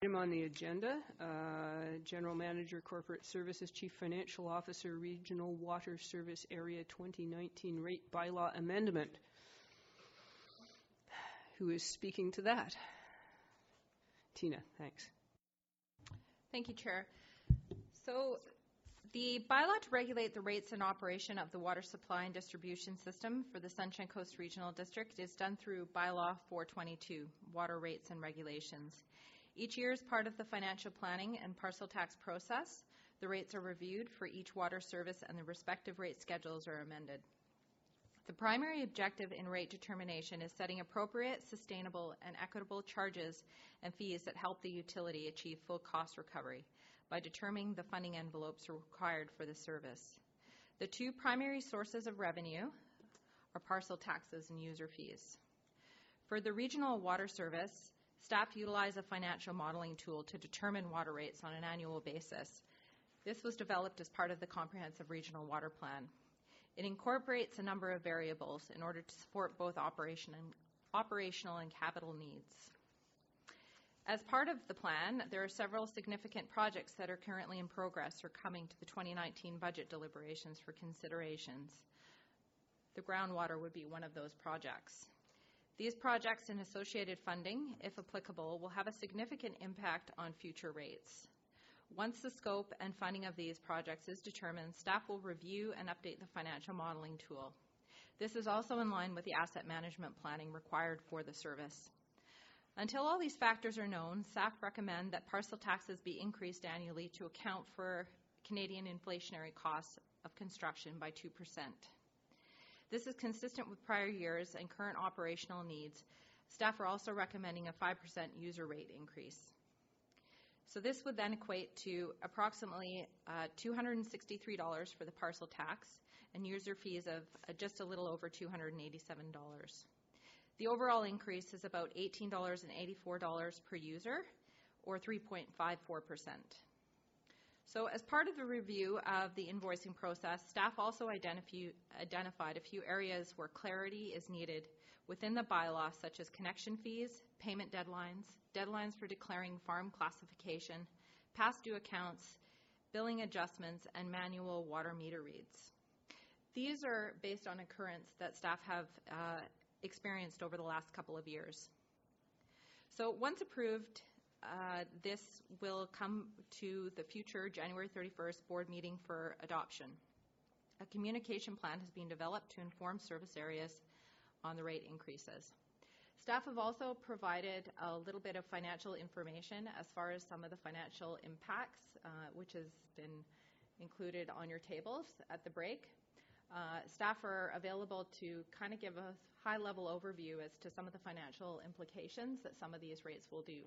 Item on the agenda, General Manager, Corporate Services, Chief Financial Officer, Regional Water Service Area 2019 Rate Bylaw Amendment. Who is speaking to that? Tina, thanks. Thank you, Chair. So the bylaw to regulate the rates and operation of the water supply and distribution system for the Sunshine Coast Regional District is done through Bylaw 422, Water Rates and Regulations. Each year, as part of the financial planning and parcel tax process, the rates are reviewed for each water service and the respective rate schedules are amended. The primary objective in rate determination is setting appropriate, sustainable, and equitable charges and fees that help the utility achieve full cost recovery by determining the funding envelopes required for the service. The two primary sources of revenue are parcel taxes and user fees. For the regional water service, staff utilize a financial modeling tool to determine water rates on an annual basis. This was developed as part of the Comprehensive Regional Water Plan. It incorporates a number of variables in order to support both operational and capital needs. As part of the plan, there are several significant projects that are currently in progress or coming to the 2019 budget deliberations for considerations. The groundwater would be one of those projects. These projects and associated funding, if applicable, will have a significant impact on future rates. Once the scope and funding of these projects is determined, staff will review and update the financial modeling tool. This is also in line with the asset management planning required for the service. Until all these factors are known, staff recommend that parcel taxes be increased annually to account for Canadian inflationary costs of construction by 2%. This is consistent with prior years and current operational needs. Staff are also recommending a 5% user rate increase. So this would then equate to approximately $263 for the parcel tax and user fees of just a little over $287. The overall increase is about $18.84 per user, or 3.54%. So as part of the review of the invoicing process, staff also identified a few areas where clarity is needed within the bylaw, such as connection fees, payment deadlines, deadlines for declaring farm classification, past due accounts, billing adjustments, and manual water meter reads. These are based on occurrence that staff have experienced over the last couple of years. So once approved, this will come to the future January 31st board meeting for adoption. A communication plan has been developed to inform service areas on the rate increases. Staff have also provided a little bit of financial information as far as some of the financial impacts, which has been included on your tables at the break. Staff are available to kind of give a high-level overview as to some of the financial implications that some of these rates will do.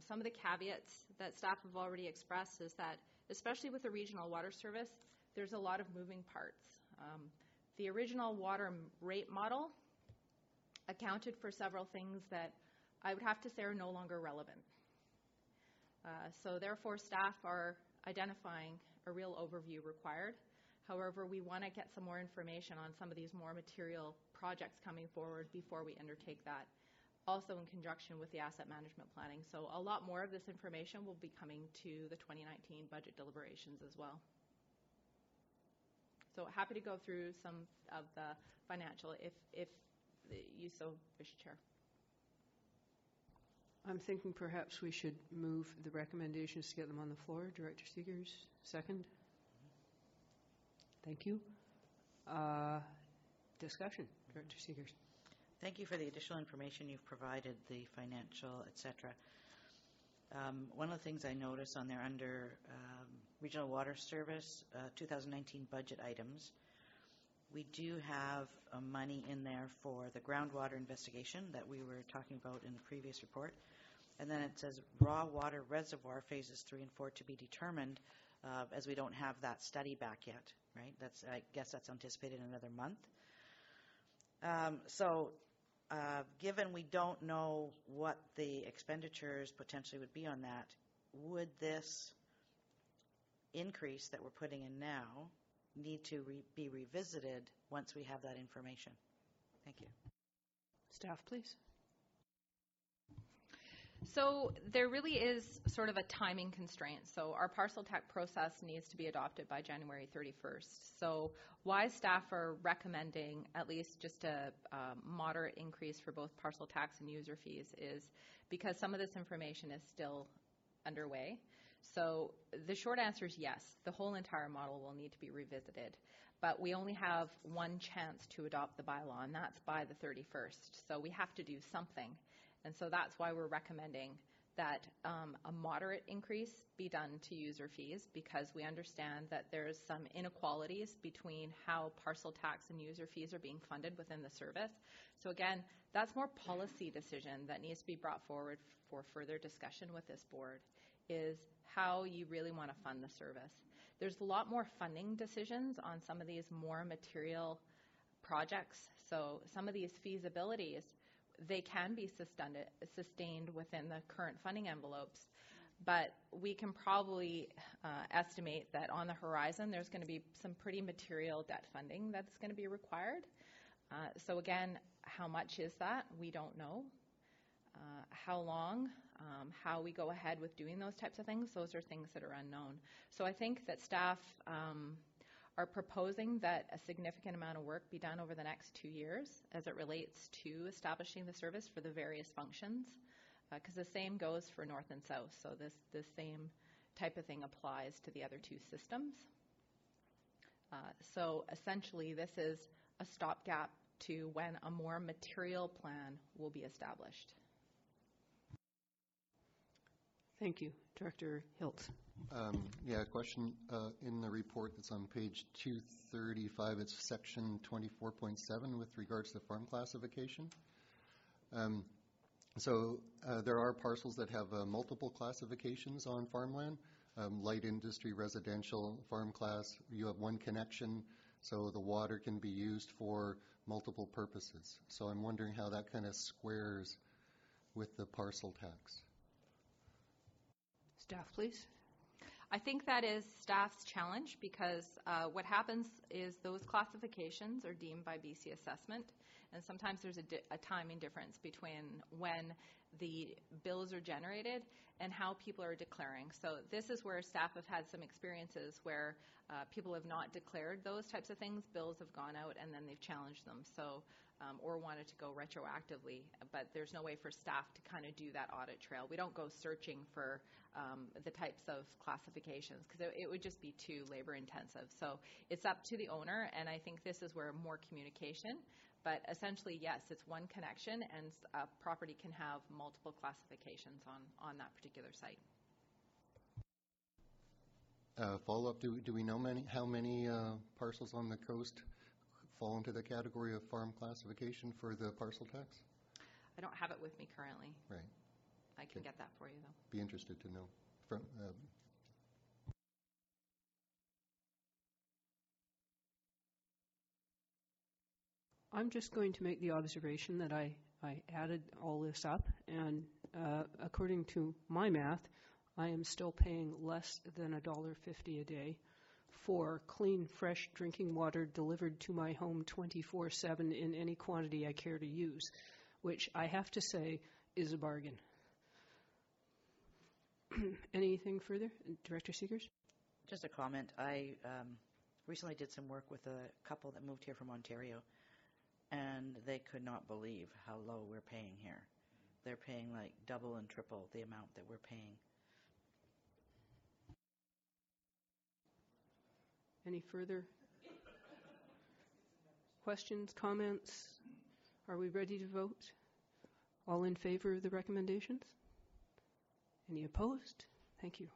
Some of the caveats that staff have already expressed is that, especially with the regional water service, there's a lot of moving parts. The original water rate model accounted for several things that I would have to say are no longer relevant. So therefore, staff are identifying a real overview required. However, we want to get some more information on some of these more material projects coming forward before we undertake that, also in conjunction with the asset management planning. So a lot more of this information will be coming to the 2019 budget deliberations as well. So happy to go through some of the financial if you so wish, Chair. I'm thinking perhaps we should move the recommendations to get them on the floor. Director Seegers, second. Thank you. Discussion, Director Seegers. Thank you for the additional information you've provided, the financial, etc. One of the things I noticed on there under Regional Water Service 2019 budget items, we do have money in there for the groundwater investigation that we were talking about in the previous report. And then it says raw water reservoir phases 3 and 4 to be determined, as we don't have that study back yet, right? I guess that's anticipated in another month. Given we don't know what the expenditures potentially would be on that, would this increase that we're putting in now need to be revisited once we have that information? Thank you. Staff, please. So there really is sort of a timing constraint. So our parcel tax process needs to be adopted by January 31st. So why staff are recommending at least just a moderate increase for both parcel tax and user fees is because some of this information is still underway. So the short answer is yes, the whole entire model will need to be revisited. But we only have one chance to adopt the bylaw, and that's by the 31st. So we have to do something. And so that's why we're recommending that a moderate increase be done to user fees, because we understand that there's some inequalities between how parcel tax and user fees are being funded within the service. So again, that's more policy decision that needs to be brought forward for further discussion with this board, is how you really want to fund the service. There's a lot more funding decisions on some of these more material projects. So some of these feasibilities, they can be sustained within the current funding envelopes, but we can probably estimate that on the horizon there's going to be some pretty material debt funding that's going to be required. So again, how much is that? We don't know. How long, how we go ahead with doing those types of things, those are things that are unknown. So I think that staff are proposing that a significant amount of work be done over the next 2 years as it relates to establishing the service for the various functions, because the same goes for north and south. So this same type of thing applies to the other two systems. So essentially this is a stopgap to when a more material plan will be established. Thank you. Director Hiltz. Yeah, a question in the report that's on page 235. It's section 24.7 with regards to farm classification. So there are parcels that have multiple classifications on farmland, light industry, residential, farm class. You have one connection, so the water can be used for multiple purposes. So I'm wondering how that kind of squares with the parcel tax. Staff, please. I think that is staff's challenge, because what happens is those classifications are deemed by BC Assessment, and sometimes there's a timing difference between when the bills are generated and how people are declaring. So this is where staff have had some experiences where people have not declared those types of things, bills have gone out, and then they've challenged them. So or wanted to go retroactively, but there's no way for staff to kind of do that audit trail. We don't go searching for the types of classifications, because it would just be too labor intensive. So it's up to the owner, and I think this is where more communication, but essentially, yes, it's one connection, and a property can have multiple classifications on that particular site. Follow-up, do we know how many parcels on the coast fall into the category of farm classification for the parcel tax? I don't have it with me currently. Right. I can get that for you, though. Be interested to know. From I'm just going to make the observation that I added all this up, and according to my math, I am still paying less than $1.50 a day for clean, fresh drinking water delivered to my home 24/7 in any quantity I care to use, which I have to say is a bargain. Anything further? Director Seegers? Just a comment. I recently did some work with a couple that moved here from Ontario, and they could not believe how low we're paying here. They're paying like double and triple the amount that we're paying. Any further questions, comments? Are we ready to vote? All in favor of the recommendations? Any opposed? Thank you.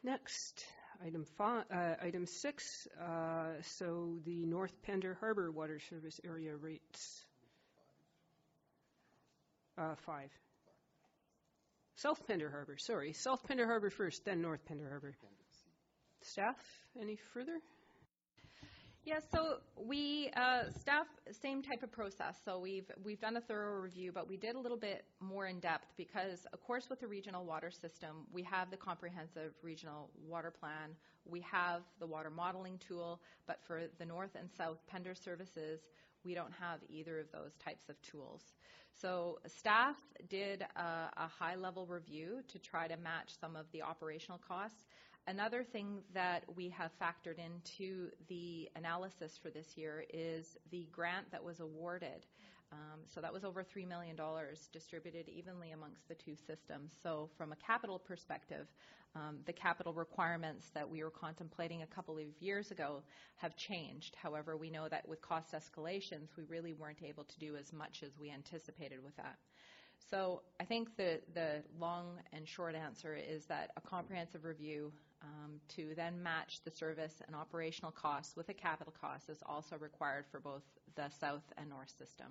Next, item 6, so the North Pender Harbor Water Service Area rates. 5. South Pender Harbor, sorry. South Pender Harbor first, then North Pender Harbor. Staff, any further? Yeah, so we, staff, same type of process. So we've done a thorough review, but we did a little bit more in depth because, of course, with the regional water system, we have the comprehensive regional water plan. We have the water modeling tool, but for the North and South Pender services, we don't have either of those types of tools. So staff did a high-level review to try to match some of the operational costs. Another thing that we have factored into the analysis for this year is the grant that was awarded. So that was over $3 million distributed evenly amongst the two systems. So from a capital perspective, the capital requirements that we were contemplating a couple of years ago have changed. However, we know that with cost escalations, we really weren't able to do as much as we anticipated with that. So I think the long and short answer is that a comprehensive review to then match the service and operational costs with a capital cost is also required for both the south and north system.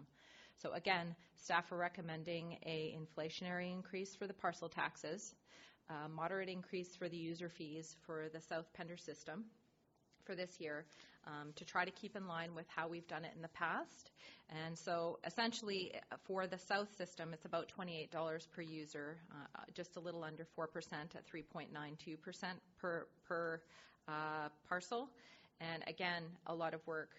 So again, staff are recommending a inflationary increase for the parcel taxes, moderate increase for the user fees for the South Pender system for this year, to try to keep in line with how we've done it in the past. And so essentially for the south system, it's about $28 per user, just a little under 4% at 3.92% per parcel. And again, a lot of work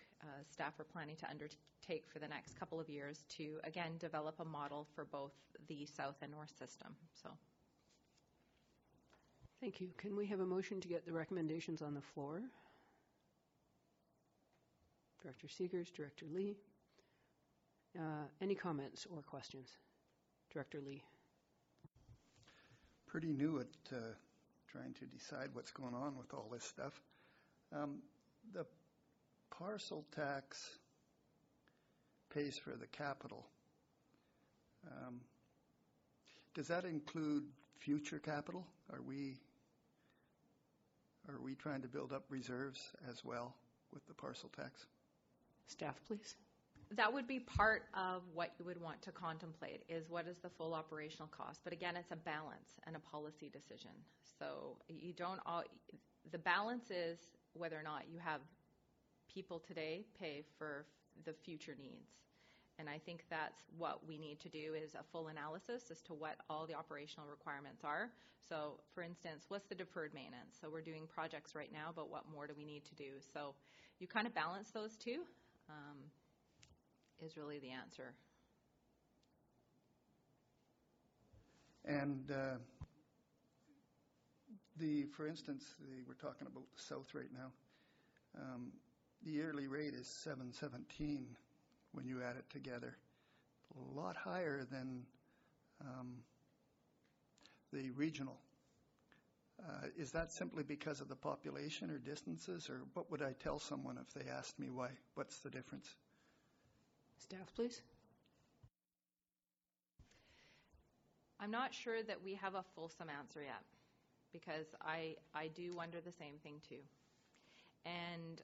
staff are planning to undertake for the next couple of years to, again, develop a model for both the south and north system. So, Thank you. Can we have a motion to get the recommendations on the floor? Director Seegers, Director Lee. Any comments or questions? Director Lee. Pretty new at trying to decide what's going on with all this stuff. The parcel tax pays for the capital. Does that include future capital? Are we trying to build up reserves as well with the parcel tax? Staff, please. that would be part of what you would want to contemplate, is what is the full operational cost. But again, it's a balance and a policy decision. So you don't all, the balance is whether or not you have people today pay for the future needs. And I think that's what we need to do, is a full analysis as to what all the operational requirements are. So for instance, what's the deferred maintenance? So we're doing projects right now, but what more do we need to do? So you kind of balance those two, is really the answer. And for instance, we're talking about the south right now. The yearly rate is $717 when you add it together. A lot higher than the regional. Is that simply because of the population or distances, or what would I tell someone if they asked me why? What's the difference? Staff, please. I'm not sure that we have a fulsome answer yet, because I do wonder the same thing too. And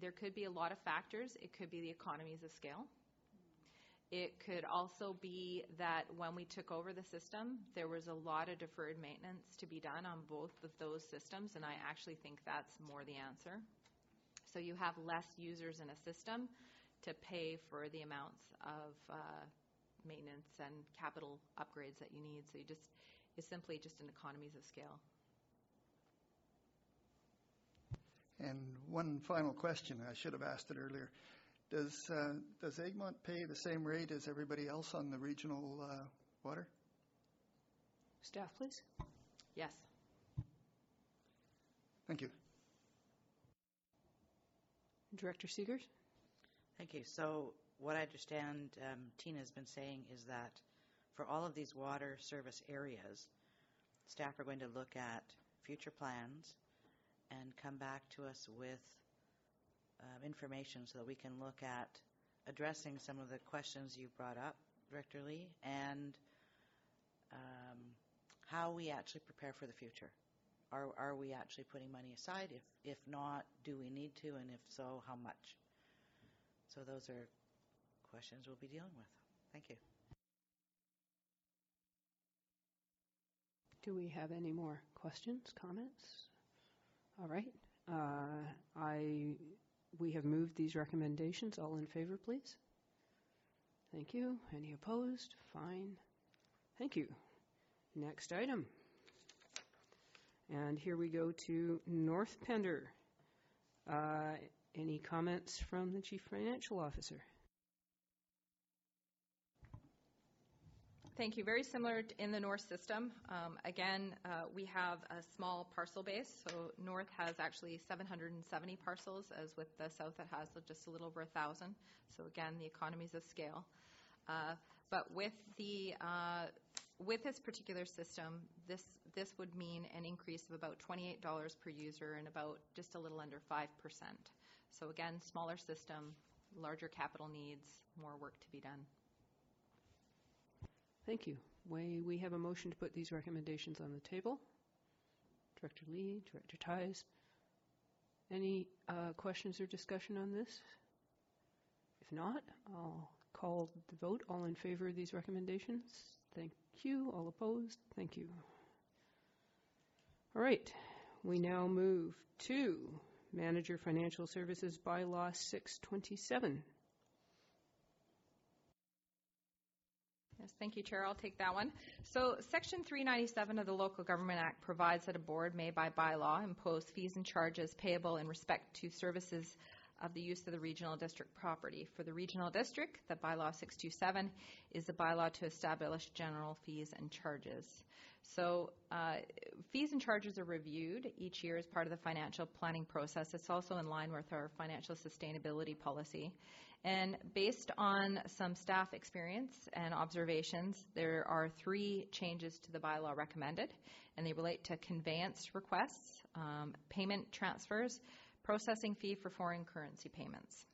there could be a lot of factors. It could be the economies of scale. It could also be that when we took over the system, there was a lot of deferred maintenance to be done on both of those systems, and I actually think that's more the answer. So you have less users in a system to pay for the amounts of maintenance and capital upgrades that you need. So it's simply just an economies of scale. And one final question, I should have asked it earlier. Does Egmont pay the same rate as everybody else on the regional water? Staff, please. Yes. Thank you. Director Seegers. Thank you. So what I understand Tina has been saying is that for all of these water service areas, staff are going to look at future plans and come back to us with information so that we can look at addressing some of the questions you brought up, Director Lee, and how we actually prepare for the future. Are we actually putting money aside? If not, do we need to? And if so, how much? So those are questions we'll be dealing with. Thank you. Do we have any more questions, comments? All right. We have moved these recommendations. All in favor, please. Thank you. Any opposed? Fine. Thank you. Next item. And here we go to North Pender. Any comments from the Chief Financial Officer? Thank you. Very similar in the north system. Again, we have a small parcel base. So north has actually 770 parcels, as with the south that has just a little over 1,000. So again, the economies of scale. But with this particular system, this would mean an increase of about $28 per user and about just a little under 5%. So again, smaller system, larger capital needs, more work to be done. Thank you. We have a motion to put these recommendations on the table. Director Lee, Director Ties. Any questions or discussion on this? If not, I'll call the vote. All in favor of these recommendations? Thank you. All opposed? Thank you. All right. We now move to Manager Financial Services Bylaw 627. Yes, thank you, Chair. I'll take that one. So Section 397 of the Local Government Act provides that a board may by bylaw impose fees and charges payable in respect to services of the use of the regional district property. For the regional district, the bylaw 627 is the bylaw to establish general fees and charges. So fees and charges are reviewed each year as part of the financial planning process. It's also in line with our financial sustainability policy. And based on some staff experience and observations, there are 3 changes to the bylaw recommended, and they relate to conveyance requests, payment transfers, processing fee for foreign currency payments.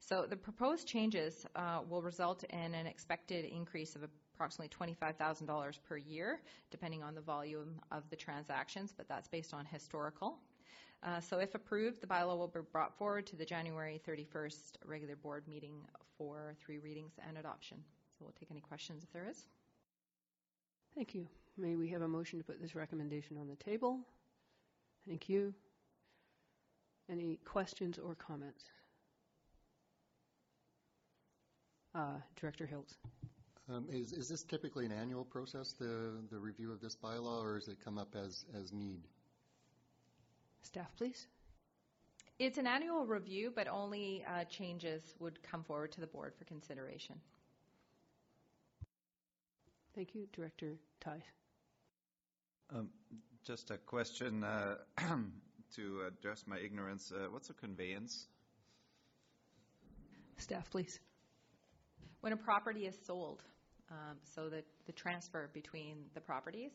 So the proposed changes will result in an expected increase of approximately $25,000 per year, depending on the volume of the transactions, but that's based on historical. So if approved, the bylaw will be brought forward to the January 31st regular board meeting for 3 readings and adoption. So we'll take any questions if there is. Thank you. May we have a motion to put this recommendation on the table? Thank you. Any questions or comments? Director Hiltz. Is this typically an annual process, the review of this bylaw, or does it come up as need? Staff, please. It's an annual review, but only changes would come forward to the board for consideration. Thank you. Director Tighe. Just a question to address my ignorance. What's a conveyance? Staff, please. When a property is sold, so the transfer between the properties.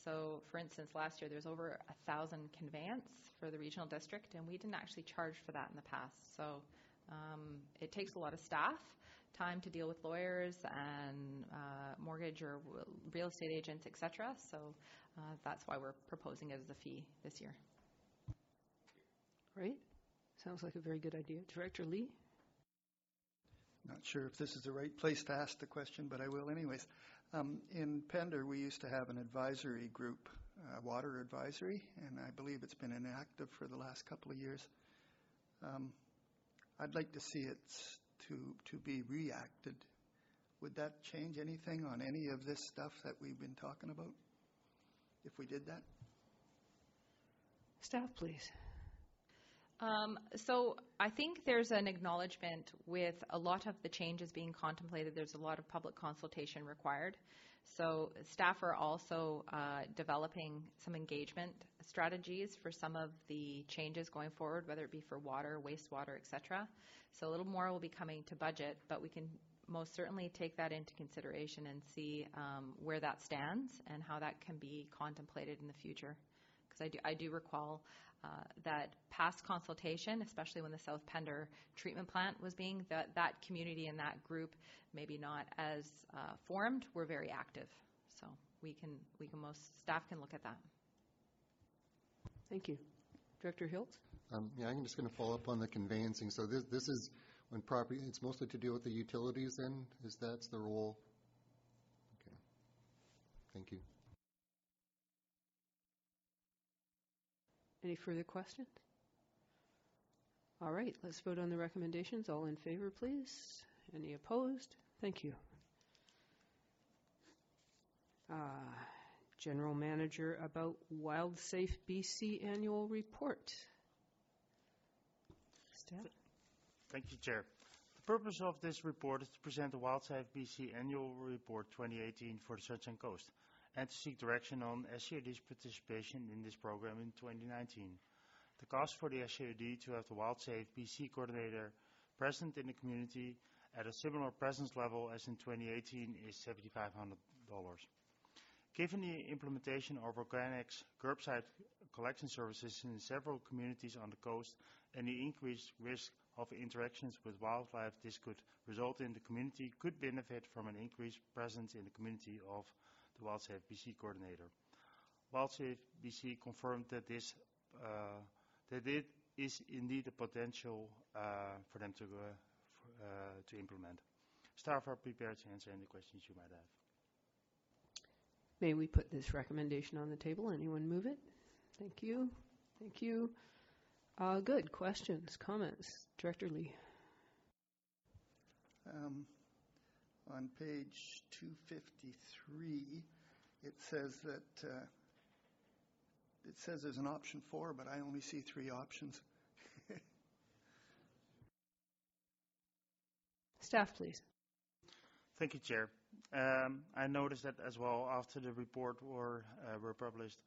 So, for instance, last year there was over 1,000 conveyance for the regional district, and we didn't actually charge for that in the past. So it takes a lot of staff, time to deal with lawyers and mortgage or real estate agents, etc. So that's why we're proposing it as a fee this year. Great. Sounds like a very good idea. Director Lee? Not sure if this is the right place to ask the question, but I will anyways. In Pender, we used to have an advisory group, water advisory, and I believe it's been inactive for the last couple of years. I'd like to see it to be reacted. Would that change anything on any of this stuff that we've been talking about, if we did that? Staff, please. So I think there's an acknowledgement with a lot of the changes being contemplated. There's a lot of public consultation required. So staff are also developing some engagement strategies for some of the changes going forward, whether it be for water, wastewater, etc. So a little more will be coming to budget, but we can most certainly take that into consideration and see where that stands and how that can be contemplated in the future. Because I do recall that past consultation, especially when the South Pender treatment plant was being, that community and that group, maybe not as formed, were very active. So staff can look at that. Thank you. Director Hiltz? Yeah, I'm just going to follow up on the conveyancing. So this is when property, it's mostly to do with the utilities then? That's the role? Okay. Thank you. Any further questions? All right, let's vote on the recommendations. All in favor, please. Any opposed? Thank you. General Manager about WildSafe BC annual report. Stan? Thank you, Chair. The purpose of this report is to present the WildSafe BC Annual Report 2018 for the Sunshine Coast and to seek direction on SCOD's participation in this program in 2019. The cost for the SCOD to have the WildSafe BC coordinator present in the community at a similar presence level as in 2018 is $7,500. Given the implementation of organics curbside collection services in several communities on the coast and the increased risk of interactions with wildlife this could result in, the community could benefit from an increased presence in the community of the WildSafe BC coordinator. WildSafe BC confirmed that that it is indeed a potential for them to implement. Staff are prepared to answer any questions you might have. May we put this recommendation on the table? Anyone move it? Thank you. Thank you. Good. Questions, comments? Director Lee. On page 253, it says that it says there's an option 4, but I only see 3 options. Staff, please. Thank you, Chair. I noticed that as well after the report were published.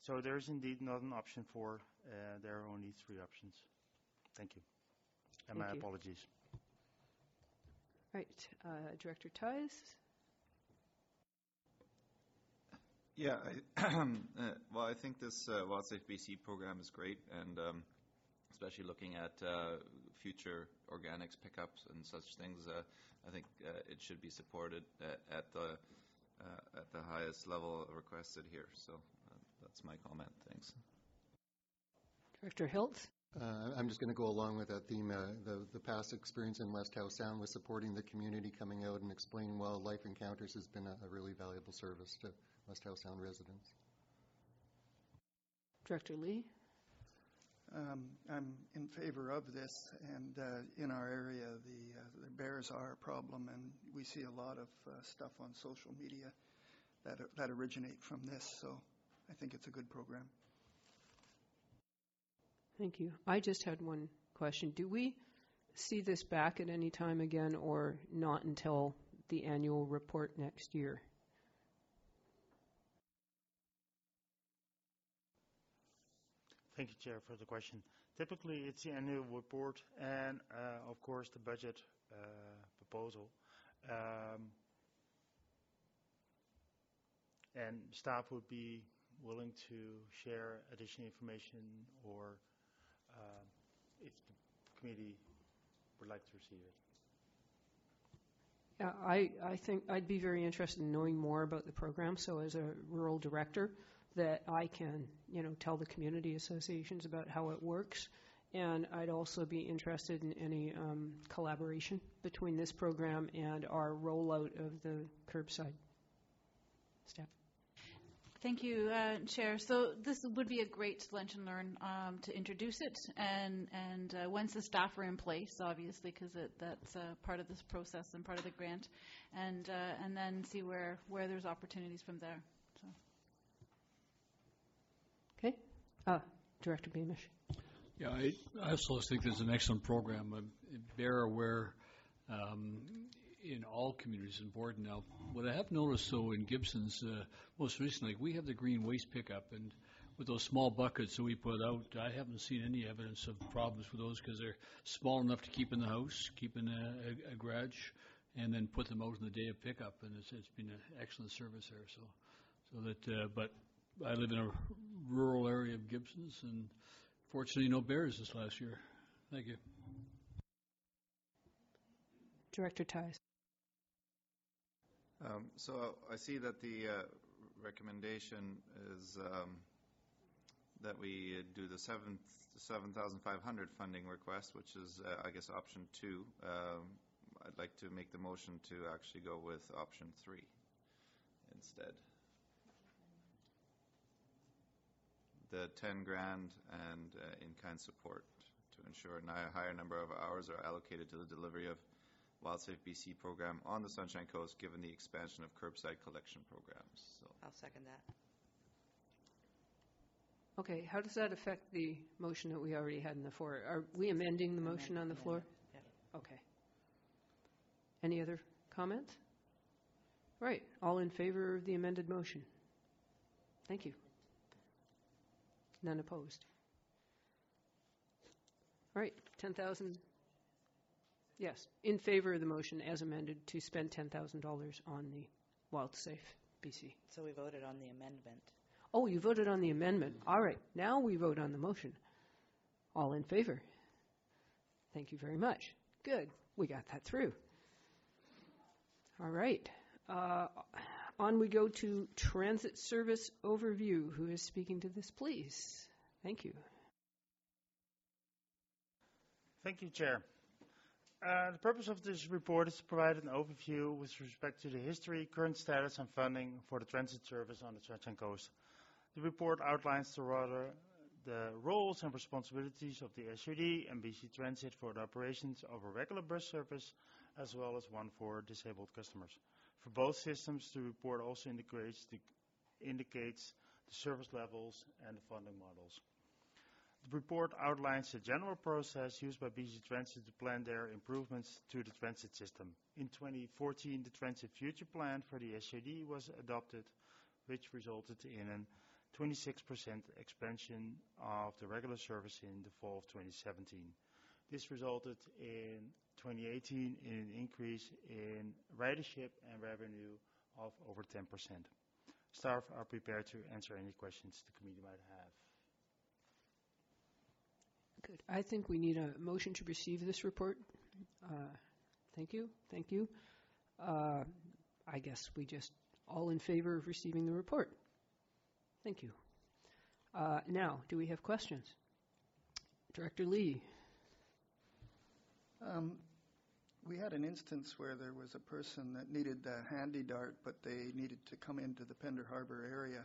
So there is indeed not an option 4. There are only 3 options. Thank you. And my apologies. Right. Director Ties. Yeah, well, I think this WildSafe BC program is great, and especially looking at future organics pickups and such things, I think it should be supported at the highest level requested here. So that's my comment. Thanks. Director Hiltz. I'm just going to go along with that theme. The past experience in West Howe Sound with supporting the community coming out and explaining wildlife encounters has been a really valuable service to West Howe Sound residents. Director Lee. I'm in favor of this, and in our area, the bears are a problem, and we see a lot of stuff on social media that originate from this, so I think it's a good program. Thank you. I just had one question. Do we see this back at any time again, or not until the annual report next year? Thank you, Chair, for the question. Typically, it's the annual report and, of course, the budget proposal. And staff would be willing to share additional information, or if the committee would like to receive it. Yeah, I think I'd be very interested in knowing more about the program. So as a rural director, that I can, tell the community associations about how it works. And I'd also be interested in any collaboration between this program and our rollout of the curbside. Staff. Thank you, Chair. So this would be a great lunch and learn to introduce it, and once the staff are in place, obviously, because that's part of this process and part of the grant, and then see where there's opportunities from there. So. Okay. Director Beamish. Yeah, I also think this is an excellent program. Bear aware in all communities is important. Now, what I have noticed, though, in Gibson's, most recently, we have the green waste pickup, and with those small buckets that we put out, I haven't seen any evidence of problems with those because they're small enough to keep in the house, keep in a garage, and then put them out on the day of pickup, and it's been an excellent service there. So that, but I live in a rural area of Gibson's, and fortunately, no bears this last year. Thank you. Director Ties. So I see that the recommendation is that we do the 7,500 funding request, which is, I guess, option 2. I'd like to make the motion to actually go with option 3 instead. The 10 grand and in-kind support to ensure a higher number of hours are allocated to the delivery of WildSafe BC program on the Sunshine Coast, given the expansion of curbside collection programs. So I'll second that. Okay, how does that affect the motion that we already had on the floor? Are we amending the motion on the floor? Yeah. Okay. Any other comments? Right. All in favor of the amended motion? Thank you. None opposed. All right. 10,000. Yes. In favor of the motion as amended to spend $10,000 on the WildSafe BC. So we voted on the amendment. Oh, you voted on the amendment. All right. Now we vote on the motion. All in favor? Thank you very much. Good. We got that through. All right. On we go to Transit Service Overview. Who is speaking to this, please? Thank you. Thank you, Chair. The purpose of this report is to provide an overview with respect to the history, current status, and funding for the transit service on the Sunshine Coast. The report outlines the roles and responsibilities of the SUD and BC Transit for the operations of a regular bus service, as well as one for disabled customers. For both systems, the report also indicates the service levels and the funding models. The report outlines the general process used by BC Transit to plan their improvements to the transit system. In 2014, the Transit Future Plan for the SUD was adopted, which resulted in a 26% expansion of the regular service in the fall of 2017. This resulted in 2018 in an increase in ridership and revenue of over 10%. Staff are prepared to answer any questions the committee might have. Good. I think we need a motion to receive this report. Thank you. Thank you. I guess we just all in favor of receiving the report. Thank you. Now, do we have questions? Director Lee. We had an instance where there was a person that needed the handy dart, but they needed to come into the Pender Harbor area,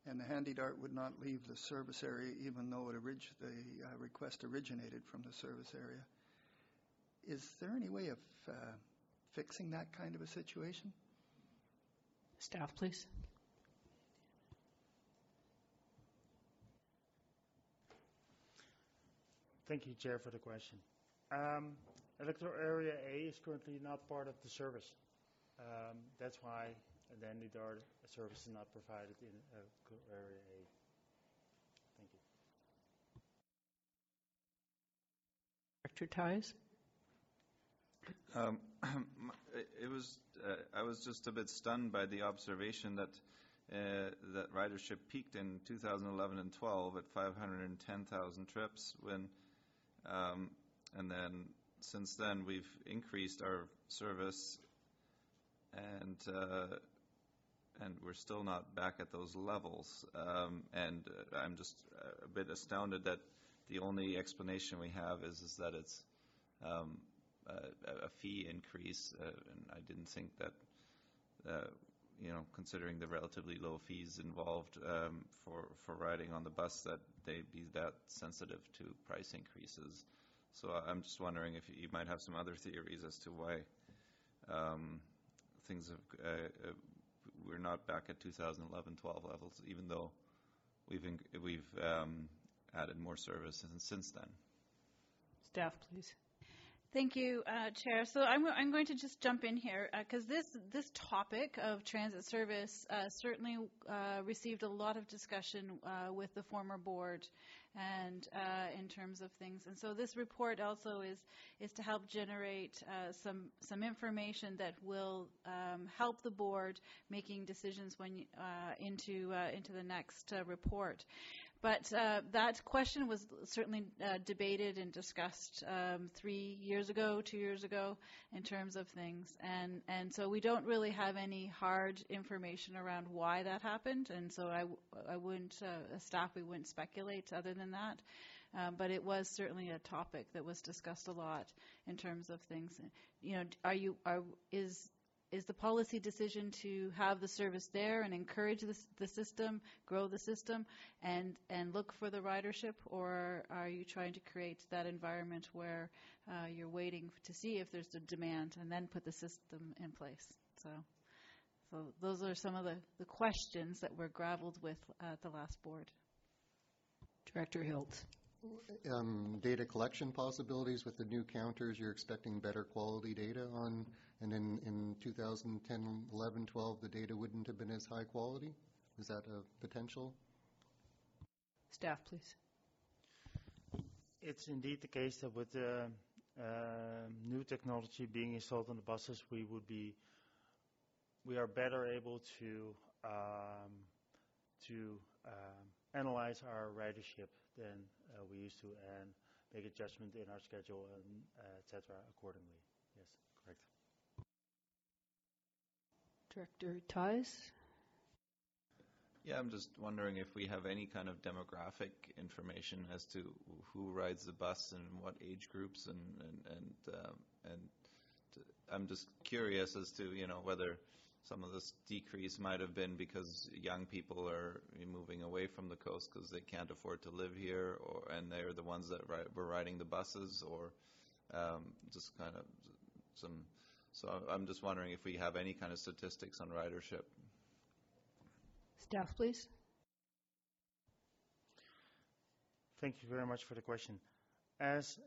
and the handy dart would not leave the service area even though the request originated from the service area. Is there any way of fixing that kind of a situation? Staff, please. Thank you, Chair, for the question. Electoral Area A is currently not part of the service. That's why the handy dart service is not provided in Electoral Area A. Thank you. Director Ties. I was just a bit stunned by the observation that that ridership peaked in 2011 and 12 at 510,000 trips and then since then we've increased our service and we're still not back at those levels. And I'm just a bit astounded that the only explanation we have is that it's a fee increase, and I didn't think that, considering the relatively low fees involved for riding on the bus, that they'd be that sensitive to price increases. So I'm just wondering if you might have some other theories as to why things have we're not back at 2011-12 levels, even though we've added more service since then. Staff, please. Thank you, Chair. So I'm going to just jump in here because this topic of transit service certainly received a lot of discussion with the former board and in terms of things. And so this report also is to help generate some information that will help the board making decisions when into the next report. But that question was certainly debated and discussed 2 years ago in terms of things. And so we don't really have any hard information around why that happened. And so I wouldn't, staff, we wouldn't speculate other than that. But it was certainly a topic that was discussed a lot in terms of things. Is the policy decision to have the service there and encourage the system, grow the system, and look for the ridership, or are you trying to create that environment where you're waiting to see if there's a demand and then put the system in place? So those are some of the questions that were grappled with at the last board. Director Hiltz. data collection possibilities with the new counters? You're expecting better quality data on, and in 2010, 11, 12, the data wouldn't have been as high quality? Is that a potential? Staff, please. It's indeed the case that with the new technology being installed on the buses, we are better able to analyze our ridership than we used to, and make a judgment in our schedule and etc. accordingly. Yes, correct. Director Ties? Yeah, I'm just wondering if we have any kind of demographic information as to who rides the bus and what age groups, and I'm just curious as to whether some of this decrease might have been because young people are moving away from the coast because they can't afford to live here, and they're the ones that were riding the buses, or just kind of some. So I'm just wondering if we have any kind of statistics on ridership. Staff, please. Thank you very much for the question. As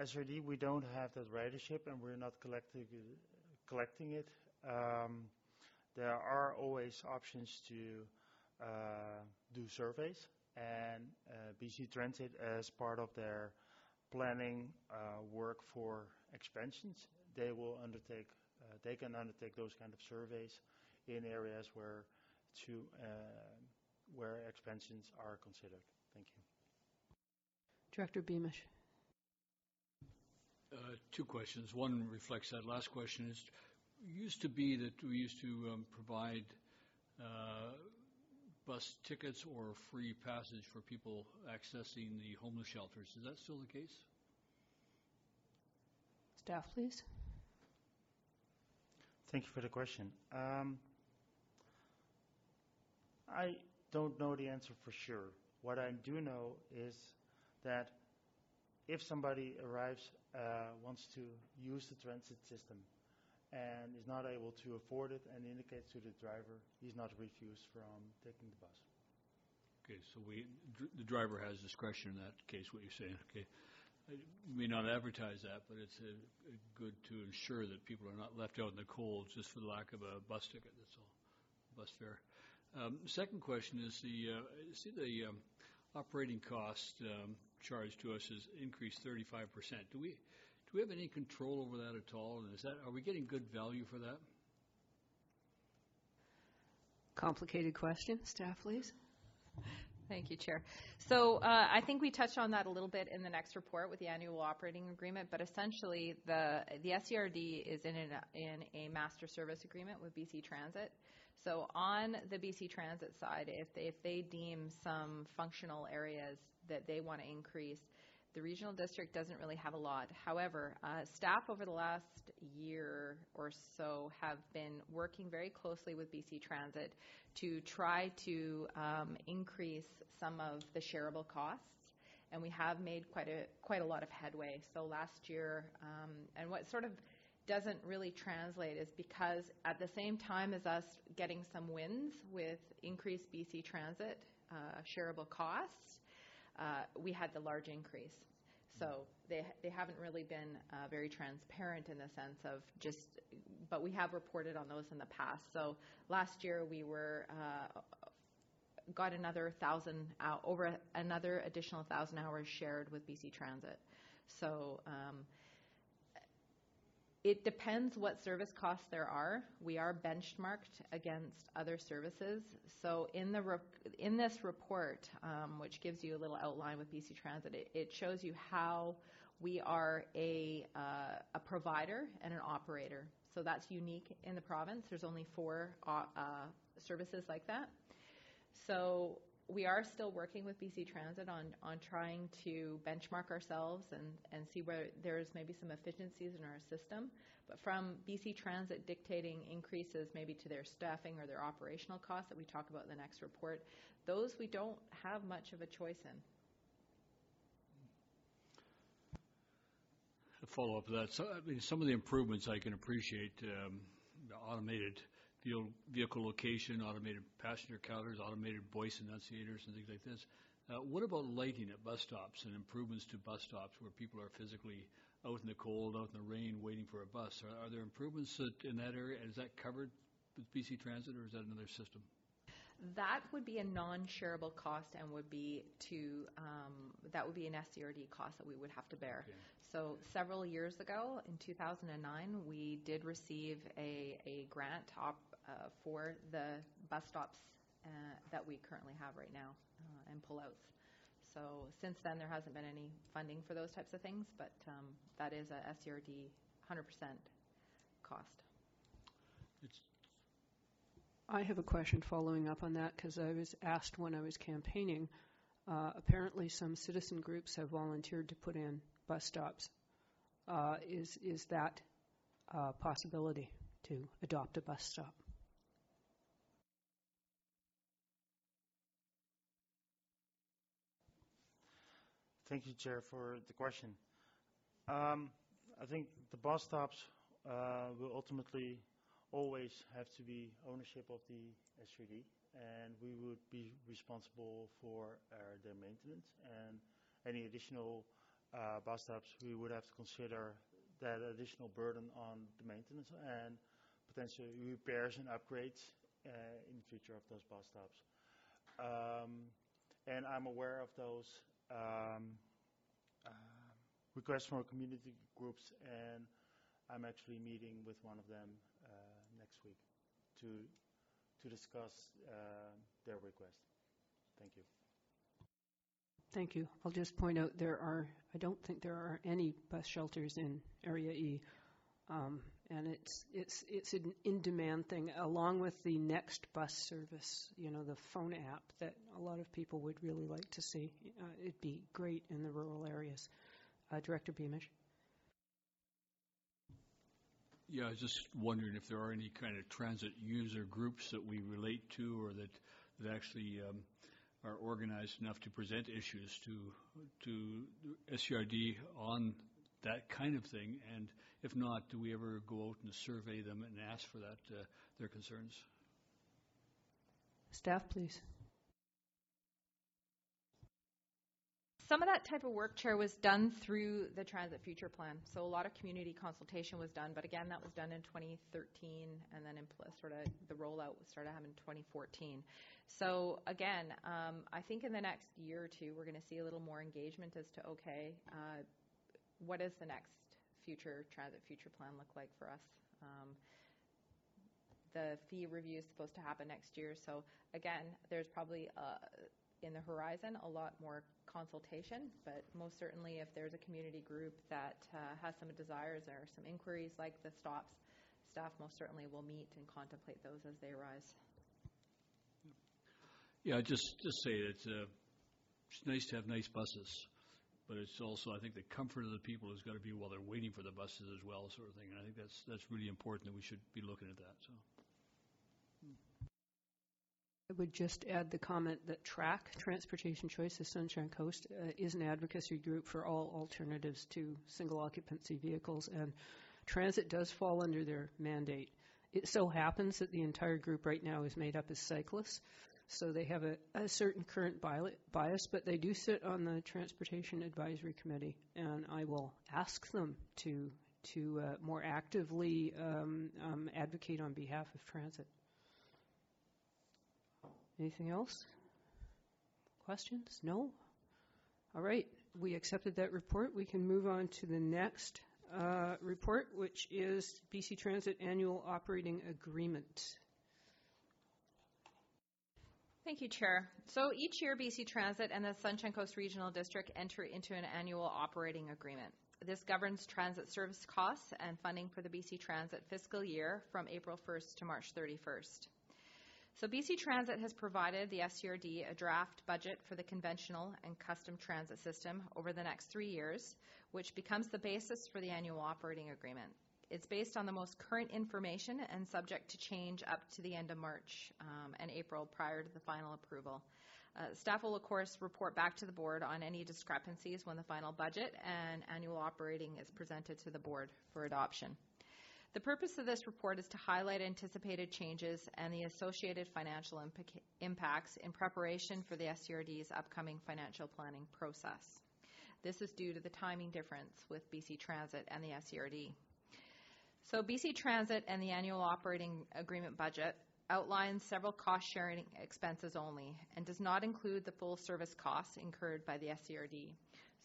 SRD, we don't have that ridership, and we're not collecting it. There are always options to do surveys, and BC Transit, as part of their planning work for expansions, they can undertake those kind of surveys in areas where expansions are considered. Thank you. Director Beamish. Two questions. One reflects that last question. It used to be that we used to provide bus tickets or free passage for people accessing the homeless shelters. Is that still the case? Staff, please. Thank you for the question. I don't know the answer for sure. What I do know is that if somebody arrives, wants to use the transit system, and is not able to afford it, and indicates to the driver, he's not refused from taking the bus. Okay, so the driver has discretion in that case, what you're saying. Okay, we may not advertise that, but it's good to ensure that people are not left out in the cold just for the lack of a bus ticket. That's all, bus fare. Second question is the operating cost charged to us has increased 35%. Do we have any control over that at all? And are we getting good value for that? Complicated question. Staff, please. Thank you, Chair. So I think we touched on that a little bit in the next report with the annual operating agreement, but essentially the SCRD is in a master service agreement with BC Transit. So on the BC Transit side, if they deem some functional areas that they want to increase, the regional district doesn't really have a lot. However, staff over the last year or so have been working very closely with BC Transit to try to increase some of the shareable costs, and we have made quite a lot of headway. So last year, and what sort of doesn't really translate is because at the same time as us getting some wins with increased BC Transit shareable costs, we had the large increase. So they haven't really been very transparent in the sense of but we have reported on those in the past. So last year we got another additional 1,000 hours shared with BC Transit. So it depends what service costs there are. We are benchmarked against other services. So in this report, which gives you a little outline with BC Transit, it shows you how we are a provider and an operator. So that's unique in the province. There's only 4 services like that. So we are still working with BC Transit on trying to benchmark ourselves and see where there's maybe some efficiencies in our system. But from BC Transit dictating increases maybe to their staffing or their operational costs that we talk about in the next report, those we don't have much of a choice in. A follow-up to that. So, I mean, some of the improvements I can appreciate, the automated vehicle location, automated passenger counters, automated voice enunciators, and things like this. What about lighting at bus stops and improvements to bus stops where people are physically out in the cold, out in the rain, waiting for a bus? Are there improvements in that area? Is that covered with BC Transit, or is that another system? That would be a non-shareable cost and would be that would be an SCRD cost that we would have to bear. Okay. So several years ago, in 2009, we did receive a grant for the bus stops that we currently have right now and pullouts. So since then, there hasn't been any funding for those types of things, but that is a SCRD 100% cost. I have a question following up on that because I was asked when I was campaigning. Apparently, some citizen groups have volunteered to put in bus stops. Is that a possibility to adopt a bus stop? Thank you, Chair, for the question. I think the bus stops will ultimately always have to be ownership of the SRD, and we would be responsible for their maintenance. And any additional bus stops, we would have to consider that additional burden on the maintenance and potentially repairs and upgrades in the future of those bus stops. And I'm aware of those requests from community groups, and I'm actually meeting with one of them next week to discuss their request. Thank you. Thank you. I'll just point out I don't think there are any bus shelters in Area E, and it's an in-demand thing, along with the Next Bus service, the phone app that a lot of people would really like to see. It'd be great in the rural areas. Director Beamish. Yeah, I was just wondering if there are any kind of transit user groups that we relate to or that actually are organized enough to present issues to SCRD on that kind of thing, and if not, do we ever go out and survey them and ask for their concerns? Staff, please. Some of that type of work, Chair, was done through the Transit Future Plan. So a lot of community consultation was done, but again, that was done in 2013, and then the rollout started happening in 2014. So again, I think in the next year or two, we're going to see a little more engagement as to, what does the next Transit Future Plan look like for us? The fee review is supposed to happen next year. So again, there's probably in the horizon a lot more consultation, but most certainly if there's a community group that has some desires or some inquiries like the stops, staff most certainly will meet and contemplate those as they arise. Yeah, just say that it's nice to have nice buses, but it's also, I think, the comfort of the people has got to be while they're waiting for the buses as well, sort of thing. And I think that's really important that we should be looking at that. So. I would just add the comment that TRAC, Transportation Choices Sunshine Coast, is an advocacy group for all alternatives to single occupancy vehicles, and transit does fall under their mandate. It so happens that the entire group right now is made up of cyclists, so they have a certain current bias, but they do sit on the Transportation Advisory Committee, and I will ask them to more actively advocate on behalf of transit. Anything else? Questions? No? All right. We accepted that report. We can move on to the next report, which is BC Transit Annual Operating Agreement. Thank you, Chair. So each year, BC Transit and the Sunshine Coast Regional District enter into an annual operating agreement. This governs transit service costs and funding for the BC Transit fiscal year from April 1st to March 31st. So BC Transit has provided the SCRD a draft budget for the conventional and custom transit system over the next 3 years, which becomes the basis for the annual operating agreement. It's based on the most current information and subject to change up to the end of March and April prior to the final approval. Staff will, of course, report back to the board on any discrepancies when the final budget and annual operating is presented to the board for adoption. The purpose of this report is to highlight anticipated changes and the associated financial impacts in preparation for the SCRD's upcoming financial planning process. This is due to the timing difference with BC Transit and the SCRD. So BC Transit and the annual operating agreement budget outlines several cost-sharing expenses only and does not include the full service costs incurred by the SCRD.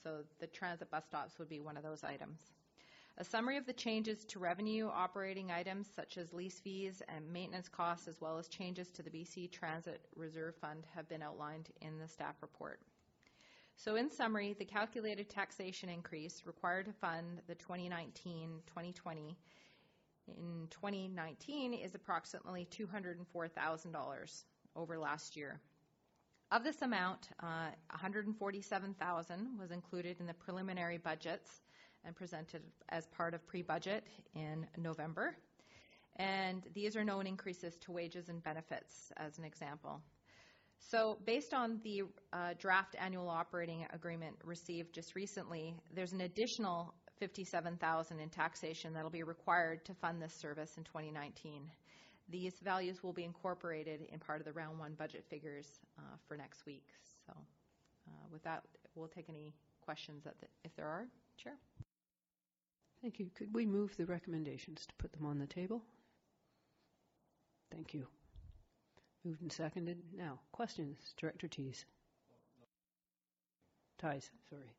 So the transit bus stops would be one of those items. A summary of the changes to revenue operating items such as lease fees and maintenance costs, as well as changes to the BC Transit Reserve Fund, have been outlined in the staff report. So in summary, the calculated taxation increase required to fund the 2019-2020 in 2019 is approximately $204,000 over last year. Of this amount, $147,000 was included in the preliminary budgets and presented as part of pre-budget in November. And these are known increases to wages and benefits, as an example. So based on the draft annual operating agreement received just recently, there's an additional $57,000 in taxation that will be required to fund this service in 2019. These values will be incorporated in part of the round one budget figures for next week. So with that, we'll take any questions if there are. Chair. Thank you. Could we move the recommendations to put them on the table? Thank you. Moved and seconded. Now, questions, Director Tees. Ties, sorry.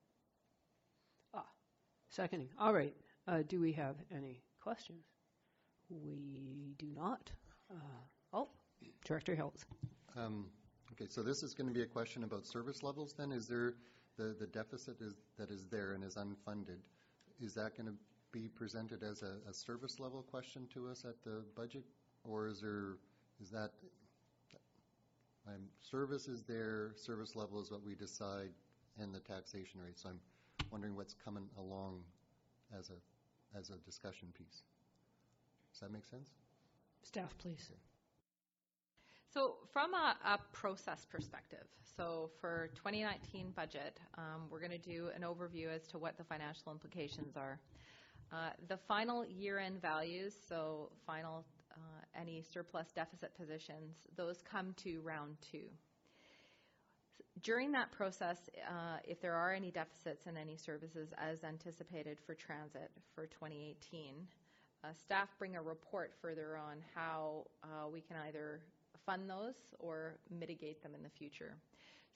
Seconding. All right. Do we have any questions? We do not. Director Hills. Okay, so this is going to be a question about service levels then. Is there the deficit that is there and is unfunded? Is that going to be presented as a service level question to us at the budget? Or is that service is there, service level is what we decide, and the taxation rate. So I'm wondering what's coming along as a discussion piece. Does that make sense? Staff, please. So from a process perspective, so for 2019 budget, we're going to do an overview as to what the financial implications are. The final year-end values, so final any surplus deficit positions, those come to round two. During that process, if there are any deficits in any services as anticipated for transit for 2018, staff bring a report further on how we can either fund those or mitigate them in the future.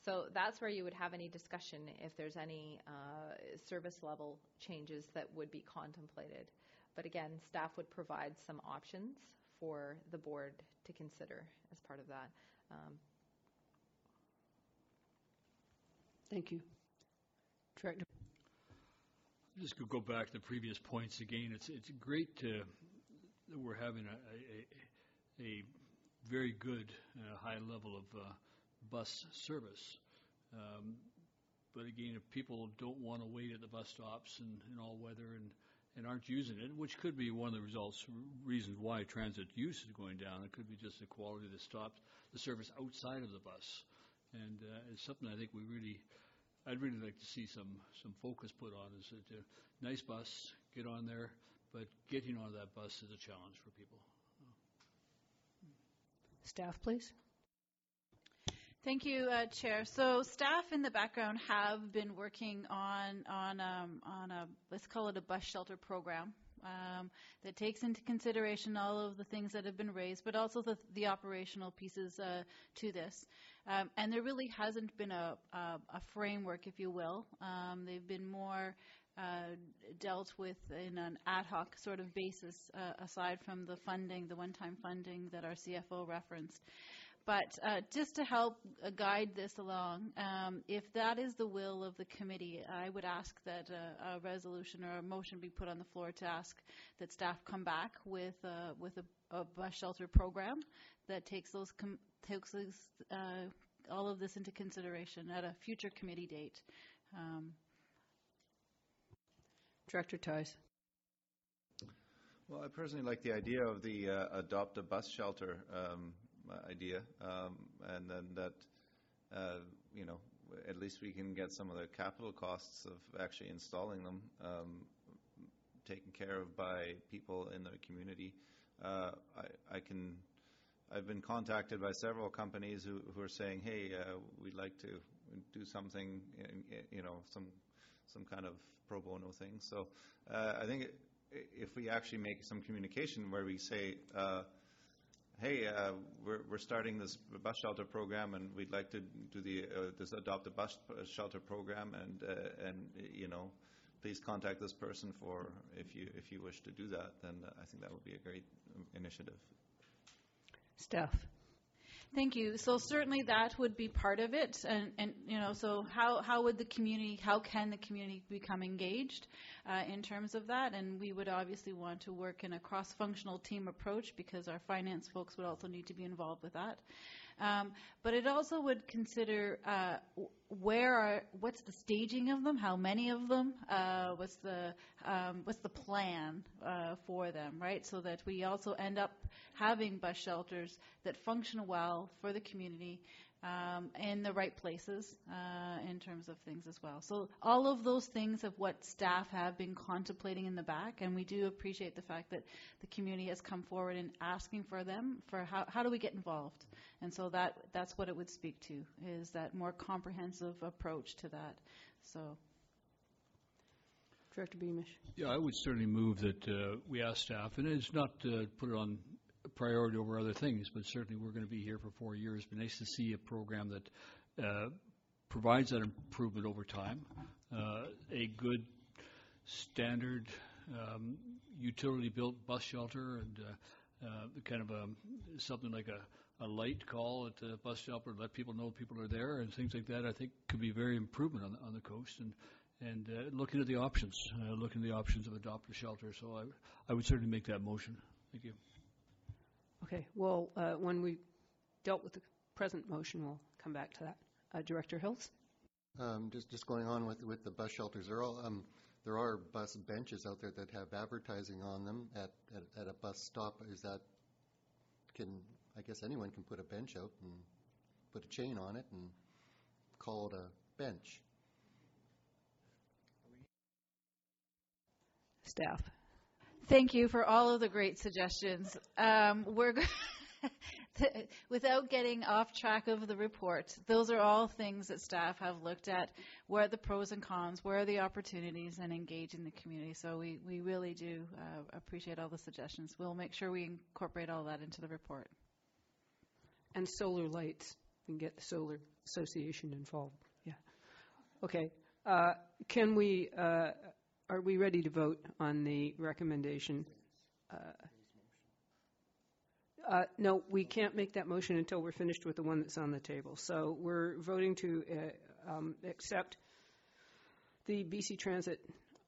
So that's where you would have any discussion if there's any service level changes that would be contemplated. But again, staff would provide some options for the board to consider as part of that. Thank you. Director. Just to go back to the previous points again. It's great that we're having a very good high level of bus service. But again, if people don't want to wait at the bus stops in all weather and aren't using it, which could be one of the reasons why transit use is going down. It could be just the quality of the stops, the service outside of the bus. And it's something I think I'd really like to see some focus put on. Is that a nice bus, get on there, but getting on that bus is a challenge for people. Staff, please. Thank you, Chair. So staff in the background have been working on a let's call it a bus shelter program that takes into consideration all of the things that have been raised, but also the operational pieces to this. And there really hasn't been a framework, if you will. They've been more dealt with in an ad hoc sort of basis, aside from the funding, the one-time funding that our CFO referenced. But just to help guide this along, if that is the will of the committee, I would ask that a resolution or a motion be put on the floor to ask that staff come back with a bus shelter program that takes all of this into consideration at a future committee date. Director Ties. Well, I personally like the idea of the adopt a bus shelter idea, and then that, at least we can get some of the capital costs of actually installing them taken care of by people in the community. I've been contacted by several companies who are saying, hey, we'd like to do something, some kind of pro bono thing. So I think if we actually make some communication where we say, hey, we're starting this bus shelter program, and we'd like to do this adopt a bus shelter program, and please contact this person for if you wish to do that, then I think that would be a great initiative. Staff. Thank you. So certainly that would be part of it, and so how would the community, how can the community become engaged in terms of that? And we would obviously want to work in a cross-functional team approach, because our finance folks would also need to be involved with that. But it also would consider what's the staging of them, how many of them, what's the plan for them, right? So that we also end up having bus shelters that function well for the community in the right places in terms of things as well. So all of those things of what staff have been contemplating in the back, and we do appreciate the fact that the community has come forward in asking for them, for how do we get involved? And so that's what it would speak to, is that more comprehensive approach to that. So, Director Beamish. Yeah, I would certainly move that we ask staff, and it's not to put it on priority over other things, but certainly we're going to be here for 4 years. It'd be nice to see a program that provides that improvement over time, a good standard utility-built bus shelter, and kind of something like a light call at the bus shelter, let people know people are there, and things like that. I think could be very improvement on the coast, and looking at the options, of adopt a shelter. So I would certainly make that motion. Thank you. Okay, well, when we dealt with the present motion, we'll come back to that. Director Hills? Just going on with the bus shelters, there are bus benches out there that have advertising on them at a bus stop. I guess anyone can put a bench out and put a chain on it and call it a bench. Staff. Thank you for all of the great suggestions. Without getting off track of the report, those are all things that staff have looked at. Where are the pros and cons? Where are the opportunities? And engage in the community. So we really do appreciate all the suggestions. We'll make sure we incorporate all that into the report. And solar lights. We can get the Solar Association involved. Yeah. Okay. Are we ready to vote on the recommendation? No, we can't make that motion until we're finished with the one that's on the table. So we're voting to accept the BC Transit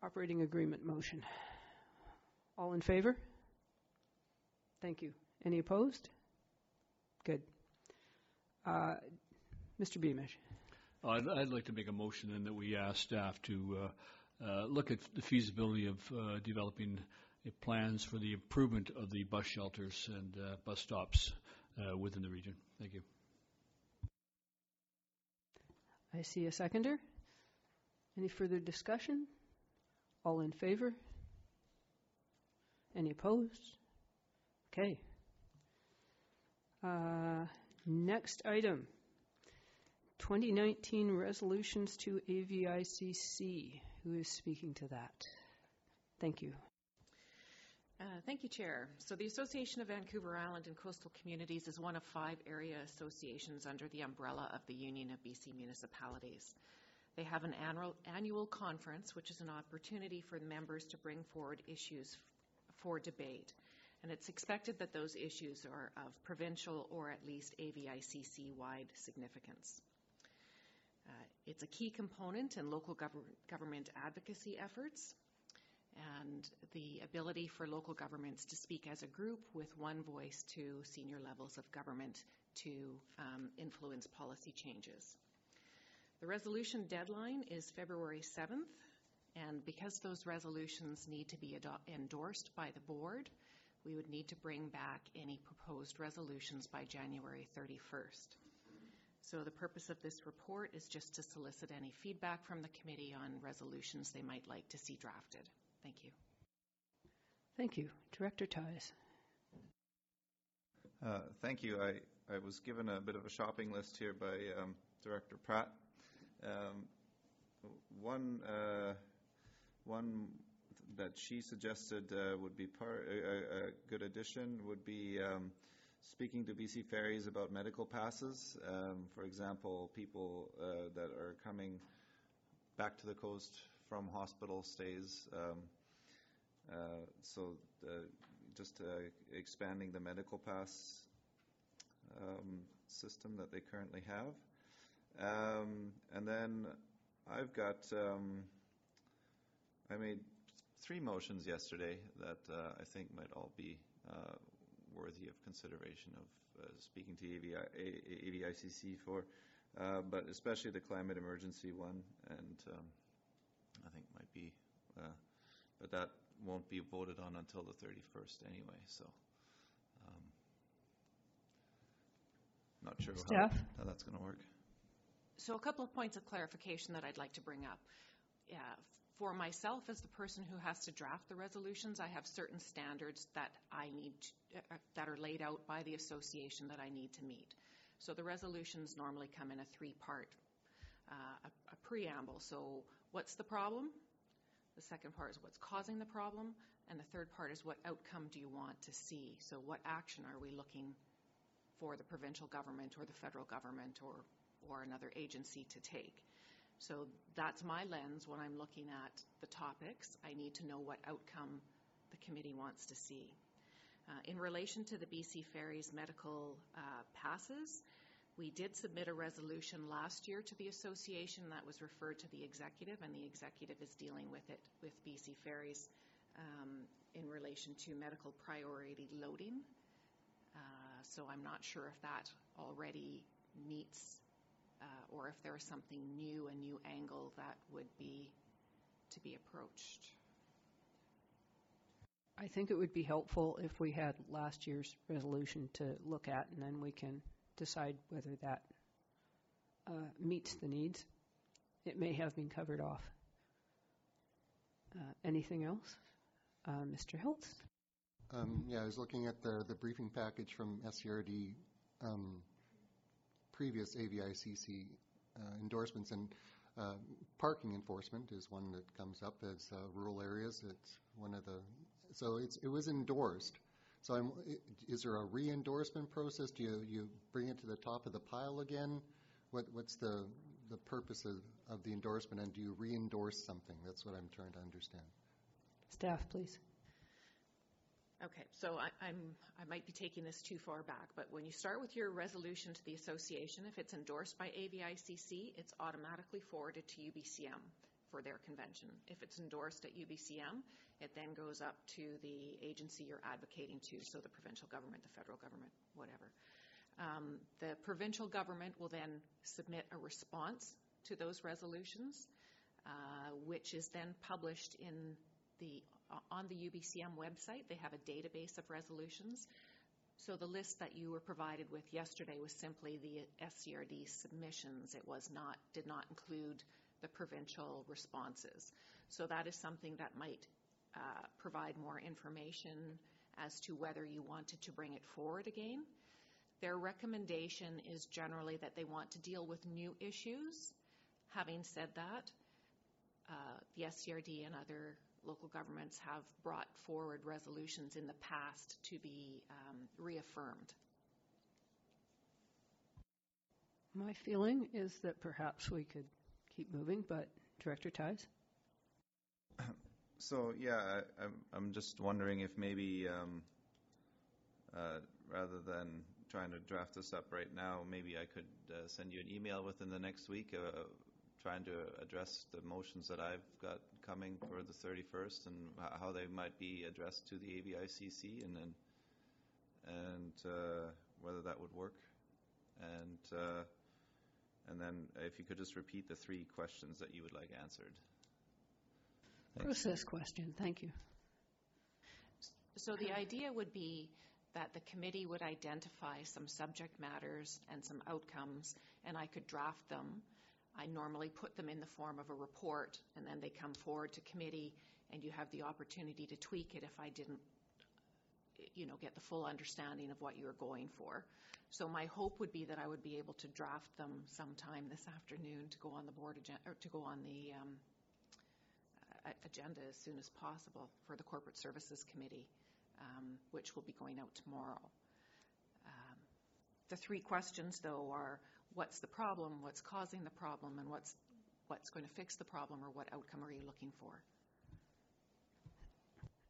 Operating Agreement motion. All in favor? Thank you. Any opposed? Good. Mr. Beamish. I'd like to make a motion then that we ask staff to look at the feasibility of developing plans for the improvement of the bus shelters and bus stops within the region. Thank you. I see a seconder. Any further discussion? All in favor? Any opposed? Okay. Next item. 2019 resolutions to AVICC. Who is speaking to that? Thank you. Thank you, Chair. So the Association of Vancouver Island and Coastal Communities is one of 5 area associations under the umbrella of the Union of BC Municipalities. They have an annual conference, which is an opportunity for the members to bring forward issues for debate. And it's expected that those issues are of provincial or at least AVICC-wide significance. It's a key component in local government advocacy efforts, and the ability for local governments to speak as a group with one voice to senior levels of government to influence policy changes. The resolution deadline is February 7th, and because those resolutions need to be endorsed by the board, we would need to bring back any proposed resolutions by January 31st. So the purpose of this report is just to solicit any feedback from the committee on resolutions they might like to see drafted. Thank you. Thank you. Director Ties. Thank you. I was given a bit of a shopping list here by Director Pratt. One that she suggested would be a good addition would be speaking to BC Ferries about medical passes. For example, people that are coming back to the coast from hospital stays. So just expanding the medical pass system that they currently have. And then I've got, I made 3 motions yesterday that I think might all be worthy of consideration of speaking to AVICC for, but especially the climate emergency one, and I think might be, but that won't be voted on until the 31st anyway, so not sure how that's going to work. So a couple of points of clarification that I'd like to bring up. For myself, as the person who has to draft the resolutions, I have certain standards that I need that are laid out by the association that I need to meet. So the resolutions normally come in a 3-part a preamble. So what's the problem? The second part is what's causing the problem, and the third part is what outcome do you want to see? So what action are we looking for the provincial government or the federal government or another agency to take? So that's my lens when I'm looking at the topics. I need to know what outcome the committee wants to see. In relation to the BC Ferries medical passes, we did submit a resolution last year to the association that was referred to the executive, and the executive is dealing with it with BC Ferries in relation to medical priority loading. So I'm not sure if that already meets or if there is something new, a new angle that would be to be approached. I think it would be helpful if we had last year's resolution to look at, and then we can decide whether that meets the needs. It may have been covered off. Anything else? Mr. Hiltz? Yeah, I was looking at the briefing package from SCRD, previous AVICC endorsements, and parking enforcement is one that comes up as rural areas. It's one of the, so it was endorsed. So is there a re-endorsement process? Do you bring it to the top of the pile again? What's the purpose of the endorsement, and do you re-endorse something? That's what I'm trying to understand. Staff, please. Okay, so I might be taking this too far back, but when you start with your resolution to the association, if it's endorsed by AVICC, it's automatically forwarded to UBCM for their convention. If it's endorsed at UBCM, it then goes up to the agency you're advocating to, so the provincial government, the federal government, whatever. The provincial government will then submit a response to those resolutions, which is then published on the UBCM website. They have a database of resolutions. So the list that you were provided with yesterday was simply the SCRD submissions. It did not include the provincial responses. So that is something that might provide more information as to whether you wanted to bring it forward again. Their recommendation is generally that they want to deal with new issues. Having said that, the SCRD and other local governments have brought forward resolutions in the past to be reaffirmed. My feeling is that perhaps we could keep moving, but Director Ties? So yeah, I'm just wondering if maybe rather than trying to draft this up right now, maybe I could send you an email within the next week trying to address the motions that I've got coming for the 31st and how they might be addressed to the AVICC, and whether that would work, and then if you could just repeat the 3 questions that you would like answered. Thanks. Process question. Thank you. So the idea would be that the committee would identify some subject matters and some outcomes, and I could draft them. I normally put them in the form of a report, and then they come forward to committee and you have the opportunity to tweak it if I didn't get the full understanding of what you were going for. So my hope would be that I would be able to draft them sometime this afternoon to go on the board agenda, or to go on the agenda as soon as possible for the Corporate Services Committee, which will be going out tomorrow. The three questions, though, are what's the problem, what's causing the problem, and what's going to fix the problem, or what outcome are you looking for?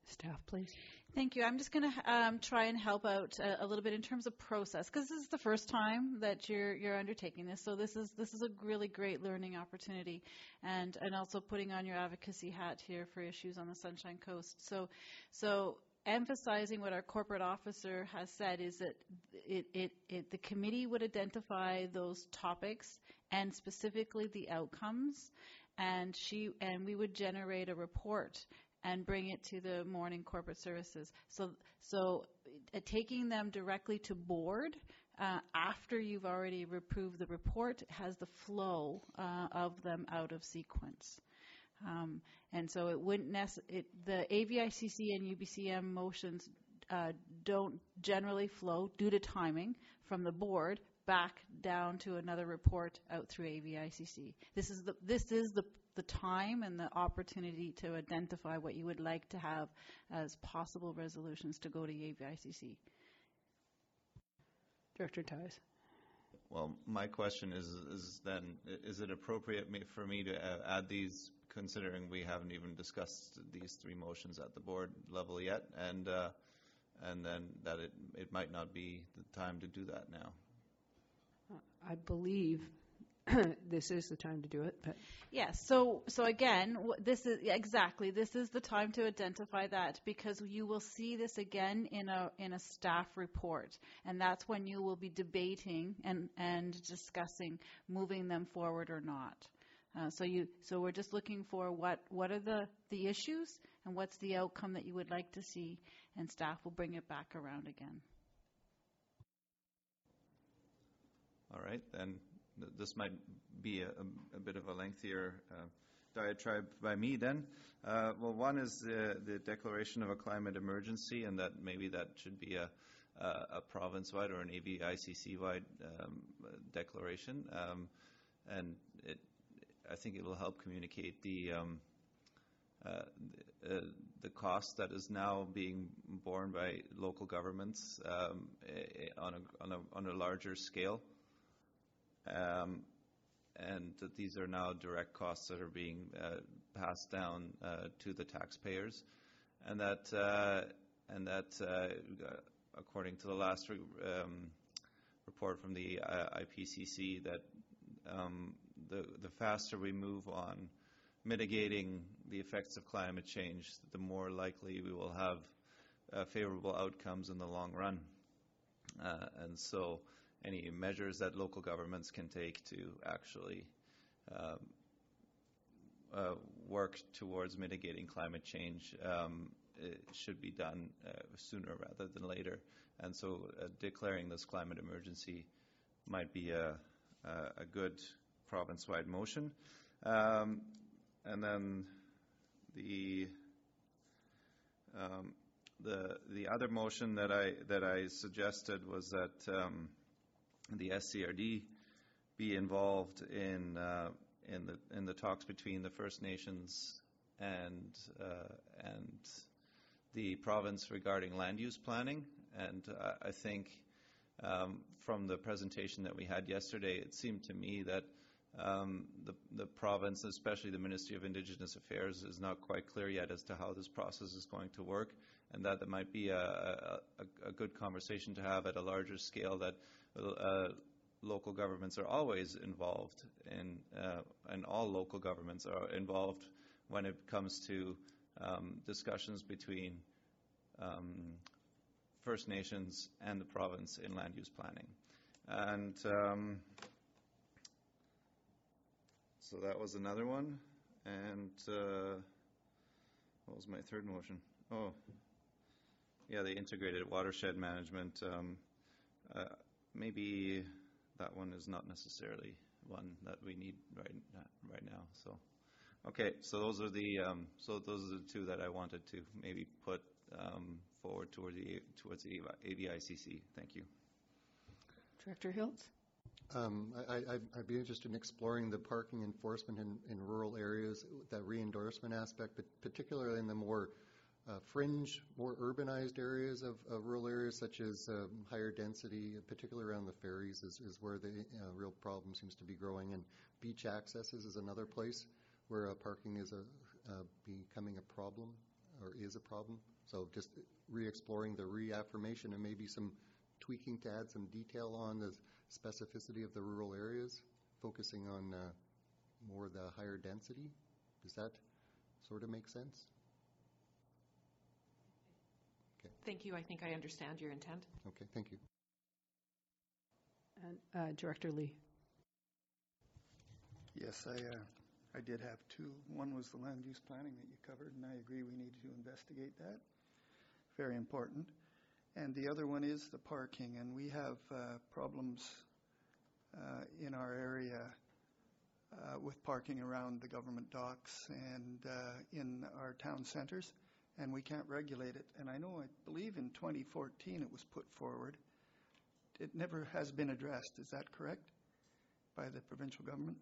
Staff, please. Thank you. I'm just going to try and help out a little bit in terms of process, because this is the first time that you're undertaking this. So this is a really great learning opportunity, and also putting on your advocacy hat here for issues on the Sunshine Coast. So emphasizing what our corporate officer has said is that the committee would identify those topics and specifically the outcomes, and we would generate a report and bring it to the morning corporate services. So taking them directly to board after you've already approved the report has the flow of them out of sequence. And so it wouldn't the AVICC and UBCM motions don't generally flow due to timing from the board back down to another report out through AVICC. This is the time and the opportunity to identify what you would like to have as possible resolutions to go to AVICC. Director Ties. Well, my question is then, is it appropriate for me to add these, considering we haven't even discussed these three motions at the board level yet, and then that it might not be the time to do that now? I believe this is the time to do it. But yes. So again, this is the time to identify that, because you will see this again in a staff report, and that's when you will be debating and discussing moving them forward or not. So we're just looking for what are the issues and what's the outcome that you would like to see, and staff will bring it back around again. All right, then this might be a bit of a lengthier diatribe by me then. Well, one is the declaration of a climate emergency, and that maybe that should be a province-wide or an AVICC-wide declaration. And I think it will help communicate the cost that is now being borne by local governments on a larger scale. And that these are now direct costs that are being passed down to the taxpayers, and that according to the last report from the IPCC, that the faster we move on mitigating the effects of climate change, the more likely we will have favorable outcomes in the long run, and so any measures that local governments can take to actually work towards mitigating climate change it should be done sooner rather than later. And so declaring this climate emergency might be a good province-wide motion. And then the other motion that I suggested was that the SCRD be involved in the talks between the First Nations and the province regarding land use planning. And I think from the presentation that we had yesterday, it seemed to me that the province, especially the Ministry of Indigenous Affairs, is not quite clear yet as to how this process is going to work, and that there might be a good conversation to have at a larger scale, that local governments are always involved in, and all local governments are involved when it comes to discussions between First Nations and the province in land use planning. And so that was another one. And what was my third motion? Oh, yeah, the integrated watershed management. Maybe that one is not necessarily one that we need right now. So Okay, so those are the two that I wanted to maybe put forward towards the AVICC. Thank you. Director Hiltz? I'd be interested in exploring the parking enforcement in rural areas, that re-endorsement aspect, but particularly in the more fringe, more urbanized areas of rural areas, such as higher density, particularly around the ferries, is where the real problem seems to be growing. And beach accesses is another place where parking is becoming a problem, or is a problem. So just re-exploring the reaffirmation and maybe some tweaking to add some detail on the specificity of the rural areas, focusing on more the higher density. Does that sort of make sense? Okay. Thank you. I think I understand your intent. Okay, thank you. And Director Lee? Yes, I did have two. One was the land use planning that you covered, and I agree we need to investigate that. Very important. And the other one is the parking, and we have problems in our area with parking around the government docks and in our town centers, and we can't regulate it. And I believe in 2014 it was put forward. It never has been addressed. Is that correct? By the provincial government?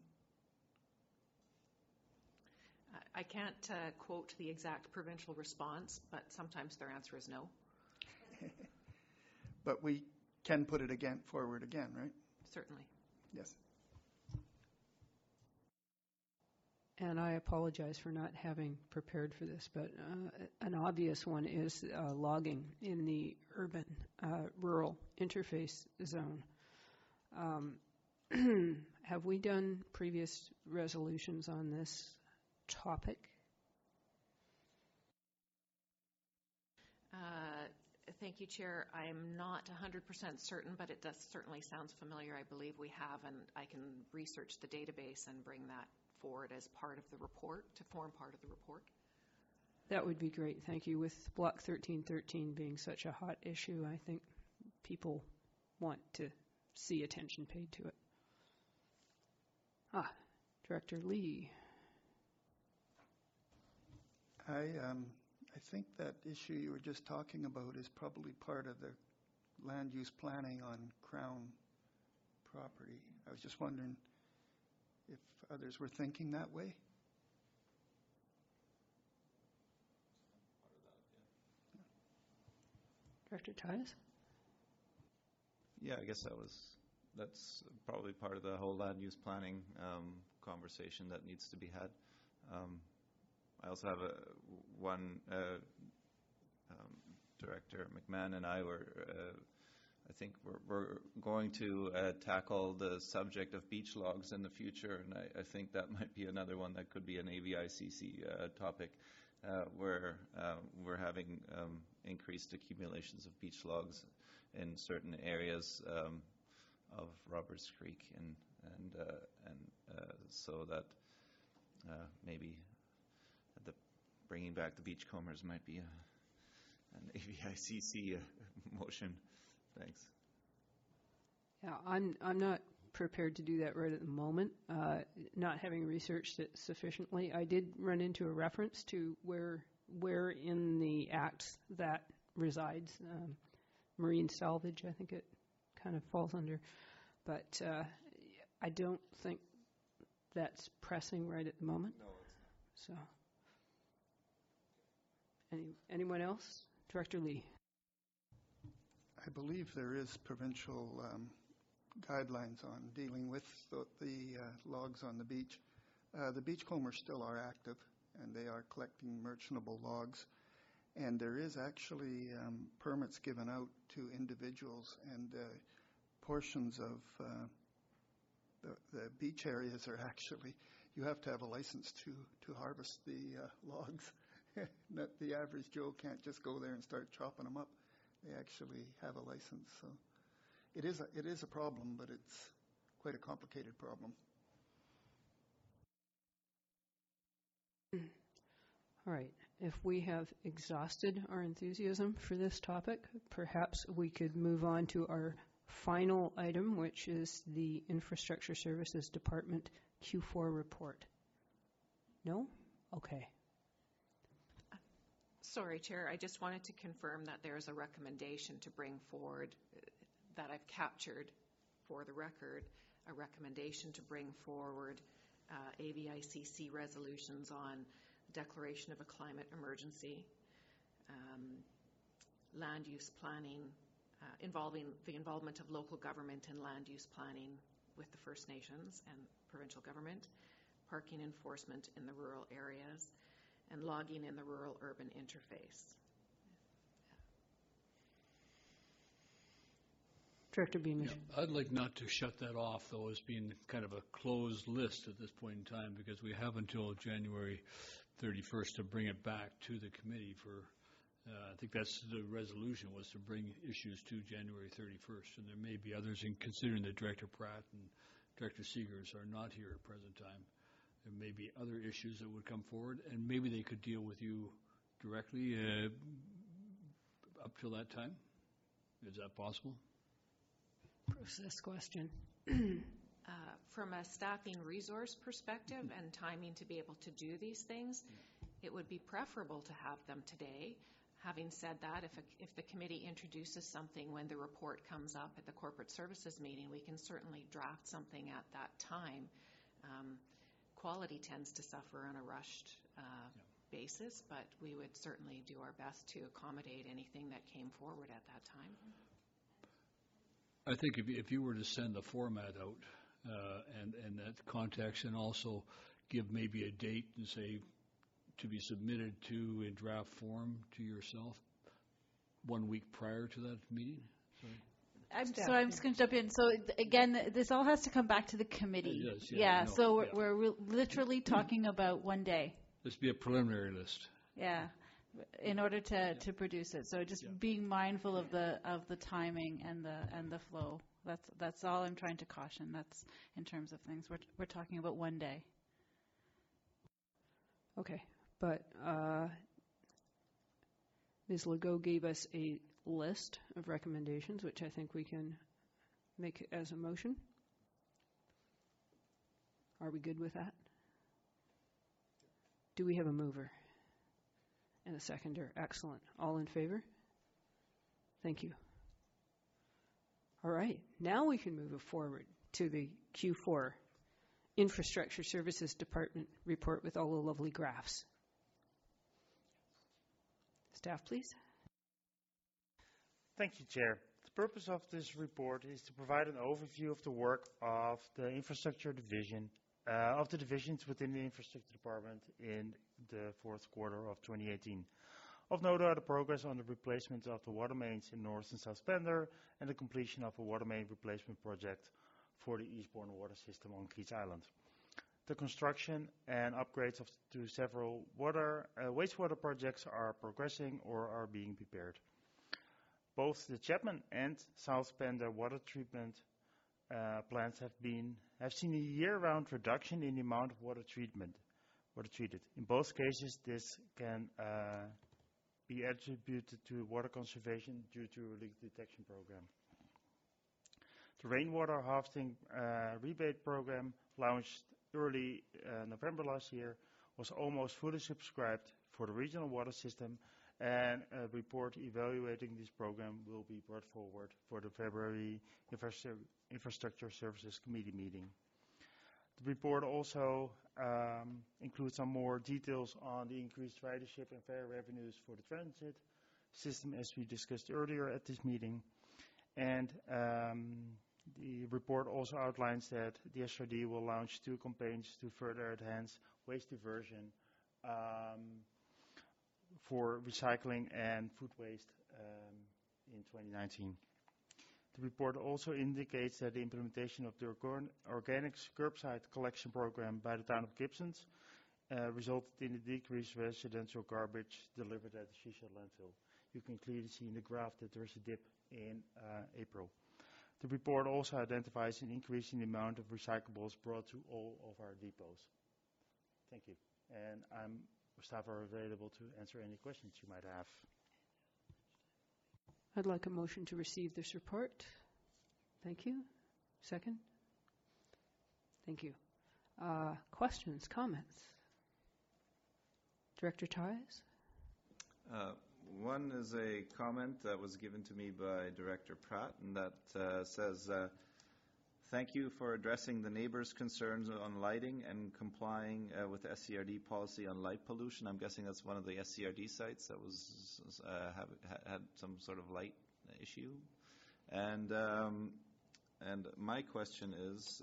I can't quote the exact provincial response, but sometimes their answer is no. But we can put it forward again, right? Certainly. Yes. And I apologize for not having prepared for this, but an obvious one is logging in the urban rural interface zone. Have we done previous resolutions on this topic? Thank you, Chair. I'm not 100% certain, but it does certainly sounds familiar. I believe we have, and I can research the database and bring that forward as part of the report, to form part of the report. That would be great. Thank you. With Block 1313 being such a hot issue, I think people want to see attention paid to it. Director Lee. I think that issue you were just talking about is probably part of the land use planning on Crown property. I was just wondering if others were thinking that way. Director Tyus? Yeah, I guess that's probably part of the whole land use planning conversation that needs to be had. I also have Director McMahon and I I think we're going to tackle the subject of beach logs in the future, and I think that might be another one that could be an AVICC topic, where we're having increased accumulations of beach logs in certain areas of Roberts Creek, and so that maybe bringing back the beachcombers might be an AVICC motion. Thanks. Yeah, I'm not prepared to do that right at the moment, not having researched it sufficiently. I did run into a reference to where in the Act that resides. Marine salvage, I think it kind of falls under. But I don't think that's pressing right at the moment. No, it's not. So, anyone else? Director Lee. I believe there is provincial guidelines on dealing with the logs on the beach. The beachcombers still are active, and they are collecting merchantable logs. And there is actually permits given out to individuals, and portions of the beach areas are actually, you have to have a license to harvest the logs. The average Joe can't just go there and start chopping them up. They actually have a license. So it is a problem, but it's quite a complicated problem. All right. If we have exhausted our enthusiasm for this topic, perhaps we could move on to our final item, which is the Infrastructure Services Department Q4 report. No? Okay. Sorry, Chair, I just wanted to confirm that there is a recommendation to bring forward that I've captured for the record, a recommendation to bring forward ABICC resolutions on declaration of a climate emergency, land use planning, involving the involvement of local government in land use planning with the First Nations and provincial government, parking enforcement in the rural areas, and logging in the rural-urban interface. Director Beamish. Yeah, I'd like not to shut that off, though, as being kind of a closed list at this point in time, because we have until January 31st to bring it back to the committee for, I think that's the resolution, was to bring issues to January 31st. And there may be others, in considering that Director Pratt and Director Seegers are not here at present time. There may be other issues that would come forward, and maybe they could deal with you directly up till that time. Is that possible? Process question. From a staffing resource perspective and timing to be able to do these things, it would be preferable to have them today. Having said that, if the committee introduces something when the report comes up at the corporate services meeting, we can certainly draft something at that time. Quality tends to suffer on a rushed basis, but we would certainly do our best to accommodate anything that came forward at that time. I think if you were to send the format out and that context, and also give maybe a date and say to be submitted to in draft form to yourself 1 week prior to that meeting. So I'm just going to jump in. So again, this all has to come back to the committee. It does, yeah, so we're literally talking about 1 day. This be a preliminary list. Yeah, in order to produce it. So just being mindful of the timing and the flow. That's all I'm trying to caution. That's in terms of things. We're talking about 1 day. Okay, but Ms. Legault gave us a list of recommendations, which I think we can make as a motion. Are we good with that? Do we have a mover and a seconder? Excellent. All in favor? Thank you. All right, now we can move forward to the Q4 Infrastructure Services Department report with all the lovely graphs. Staff, please. Thank you, Chair. The purpose of this report is to provide an overview of the work of the infrastructure division, of the divisions within the infrastructure department in the fourth quarter of 2018. Of note are the progress on the replacement of the water mains in North and South Pender and the completion of a water main replacement project for the Eastbourne water system on Keats Island. The construction and upgrades to several wastewater projects are progressing or are being prepared. Both the Chapman and South Pender water treatment plants have seen a year-round reduction in the amount of water treated. In both cases, this can be attributed to water conservation due to a leak detection program. The rainwater harvesting rebate program, launched early November last year, was almost fully subscribed for the regional water system, and a report evaluating this program will be brought forward for the February Infrastructure Services Committee meeting. The report also includes some more details on the increased ridership and fare revenues for the transit system, as we discussed earlier at this meeting. And the report also outlines that the SRD will launch 2 campaigns to further enhance waste diversion for recycling and food waste in 2019. The report also indicates that the implementation of the organics curbside collection program by the town of Gibsons resulted in a decreased residential garbage delivered at the Shisha landfill. You can clearly see in the graph that there is a dip in April. The report also identifies an increase in the amount of recyclables brought to all of our depots. Thank you. And staff are available to answer any questions you might have. I'd like a motion to receive this report. Thank you. Second? Thank you. Questions, comments? Director Tyes? One is a comment that was given to me by Director Pratt, and that says, thank you for addressing the neighbors' concerns on lighting and complying with the SCRD policy on light pollution. I'm guessing that's one of the SCRD sites that was had some sort of light issue. And my question is,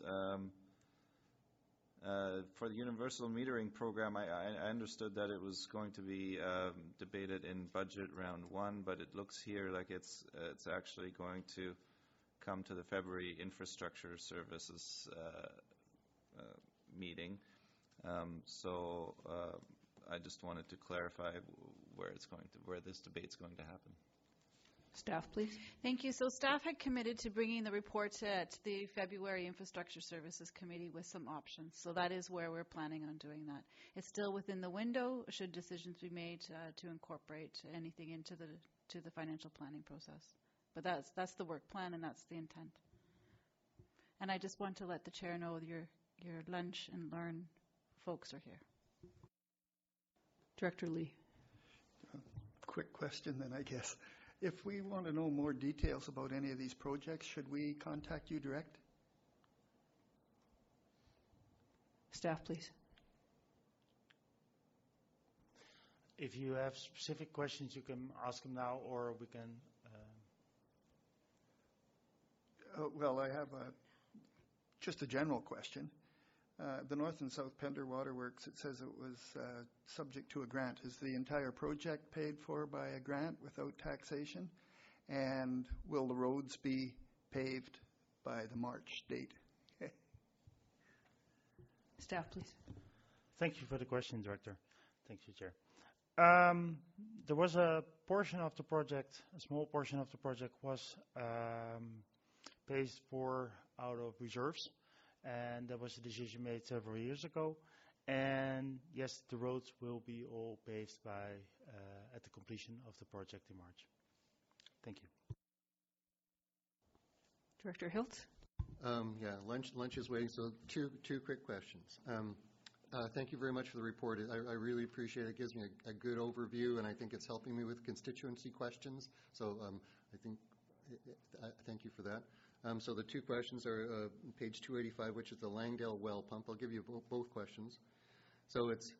for the universal metering program, I understood that it was going to be debated in budget round 1, but it looks here like it's actually going to come to the February infrastructure services meeting. So I just wanted to clarify where this debate's going to happen. Staff, please. Thank you. So staff had committed to bringing the report to the February Infrastructure Services Committee with some options. So that is where we're planning on doing that. It's still within the window should decisions be made to incorporate anything into the financial planning process. But that's the work plan and that's the intent. And I just want to let the chair know your lunch and learn folks are here. Director Lee. Quick question then, I guess. If we want to know more details about any of these projects, should we contact you direct? Staff, please. If you have specific questions, you can ask them now, or we can... Well, I have just a general question. The North and South Pender Waterworks, it says it was subject to a grant. Is the entire project paid for by a grant without taxation? And will the roads be paved by the March date? Staff, please. Thank you for the question, Director. Thank you, Chair. There was a portion of the project, a small portion of the project was paid for out of reserves. And that was a decision made several years ago. And yes, the roads will be all paved by at the completion of the project in March. Thank you. Director Hiltz? Yeah, lunch is waiting. So two quick questions. Thank you very much for the report. I really appreciate it. It gives me a good overview, and I think it's helping me with constituency questions. So thank you for that. So the two questions are page 285, which is the Langdale well pump. I'll give you both questions. So it's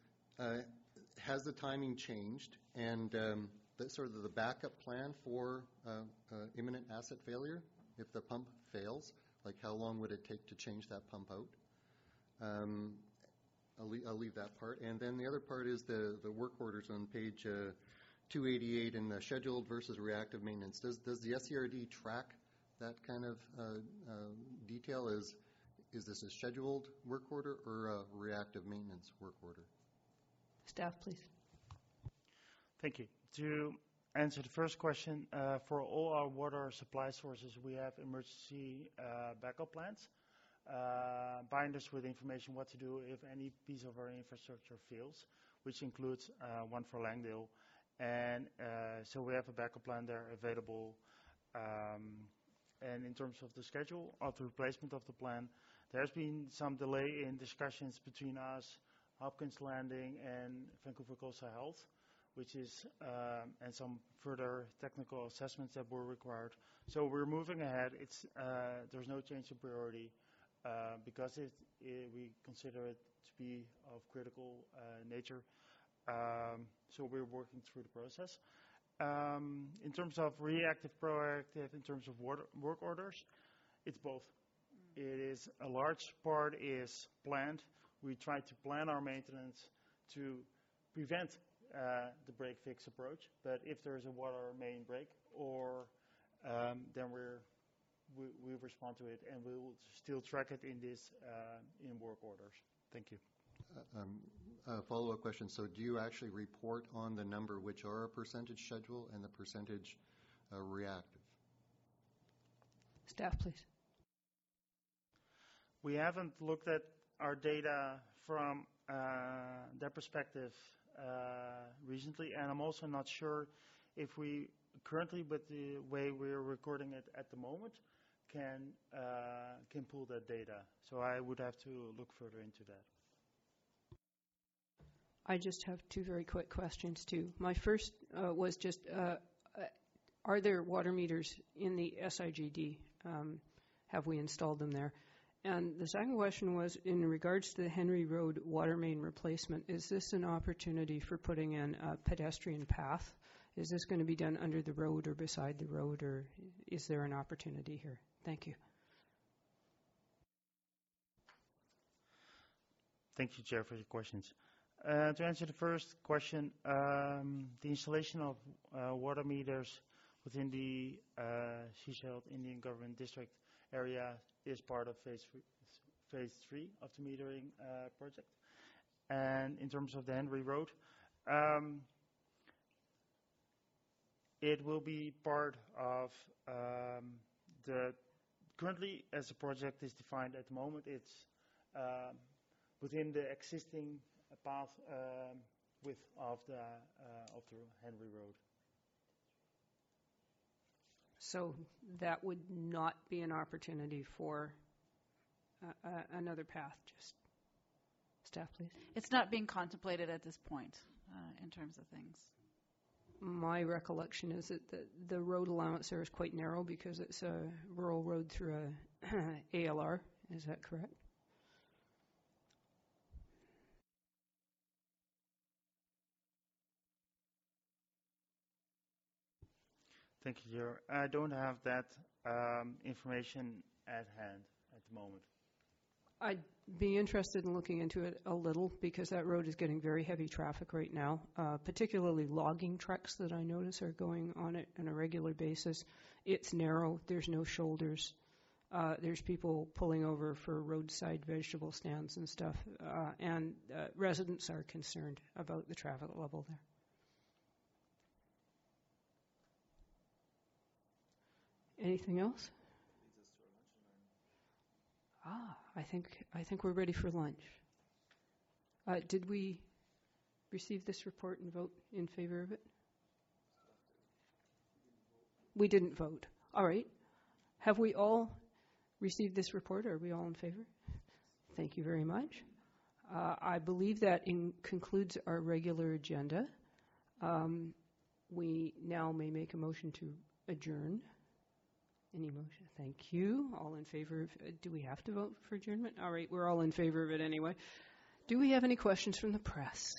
has the timing changed, and sort of the backup plan for imminent asset failure if the pump fails? Like how long would it take to change that pump out? I'll leave that part. And then the other part is the work orders on page 288 and the scheduled versus reactive maintenance. Does the SCRD track that kind of detail? Is this a scheduled work order or a reactive maintenance work order? Staff, please. Thank you. To answer the first question, for all our water supply sources, we have emergency backup plans. Bind us with information what to do if any piece of our infrastructure fails, which includes one for Langdale. And so we have a backup plan there available. And in terms of the schedule of the replacement of the plan, there's been some delay in discussions between us, Hopkins Landing, and Vancouver Coastal Health, which is, and some further technical assessments that were required. So we're moving ahead. There's no change in priority because we consider it to be of critical nature. So we're working through the process. In terms of reactive, proactive, in terms of work orders, it's both. It is a large part is planned. We try to plan our maintenance to prevent the break-fix approach. But if there is a water main break, or then we respond to it, and we will still track it in this in work orders. Thank you. Follow-up question. So do you actually report on the number which are a percentage schedule and the percentage reactive? Staff, please. We haven't looked at our data from that perspective recently, and I'm also not sure if we currently, with the way we're recording it at the moment, can pull that data. So I would have to look further into that. I just have two very quick questions, too. My first was just, are there water meters in the SIGD? Have we installed them there? And the second question was, in regards to the Henry Road water main replacement, is this an opportunity for putting in a pedestrian path? Is this going to be done under the road or beside the road, or is there an opportunity here? Thank you. Thank you, Chair, for your questions. To answer the first question, the installation of water meters within the Sechelt Indian Government District area is part of phase three of the metering project. And in terms of the Henry Road, it will be part of currently, as the project is defined at the moment, it's within the existing path width of the Henry Road. So that would not be an opportunity for another path. Just staff, please. It's not being contemplated at this point in terms of things. My recollection is that the road allowance there is quite narrow because it's a rural road through a ALR. Is that correct? Thank you, Chair. I don't have that information at hand at the moment. I'd be interested in looking into it a little because that road is getting very heavy traffic right now, particularly logging trucks that I notice are going on it on a regular basis. It's narrow. There's no shoulders. There's people pulling over for roadside vegetable stands and stuff, and residents are concerned about the traffic level there. Anything else? I think we're ready for lunch. Did we receive this report and vote in favor of it? We didn't vote. All right. Have we all received this report? Are we all in favor? Thank you very much. I believe that concludes our regular agenda. We now may make a motion to adjourn. Any motion? Thank you. All in favor of, do we have to vote for adjournment? All right, we're all in favor of it anyway. Do we have any questions from the press?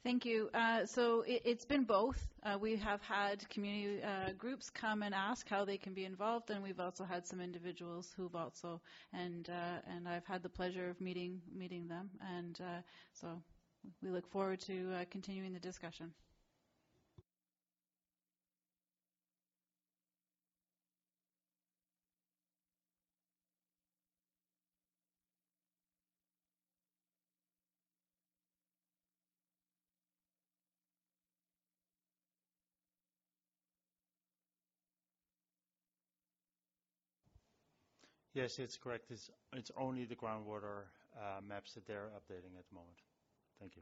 Thank you. So it's been both. We have had community groups come and ask how they can be involved, and we've also had some individuals who've also, and I've had the pleasure of meeting them, and so we look forward to continuing the discussion. Yes, it's correct. It's only the groundwater maps that they're updating at the moment. Thank you.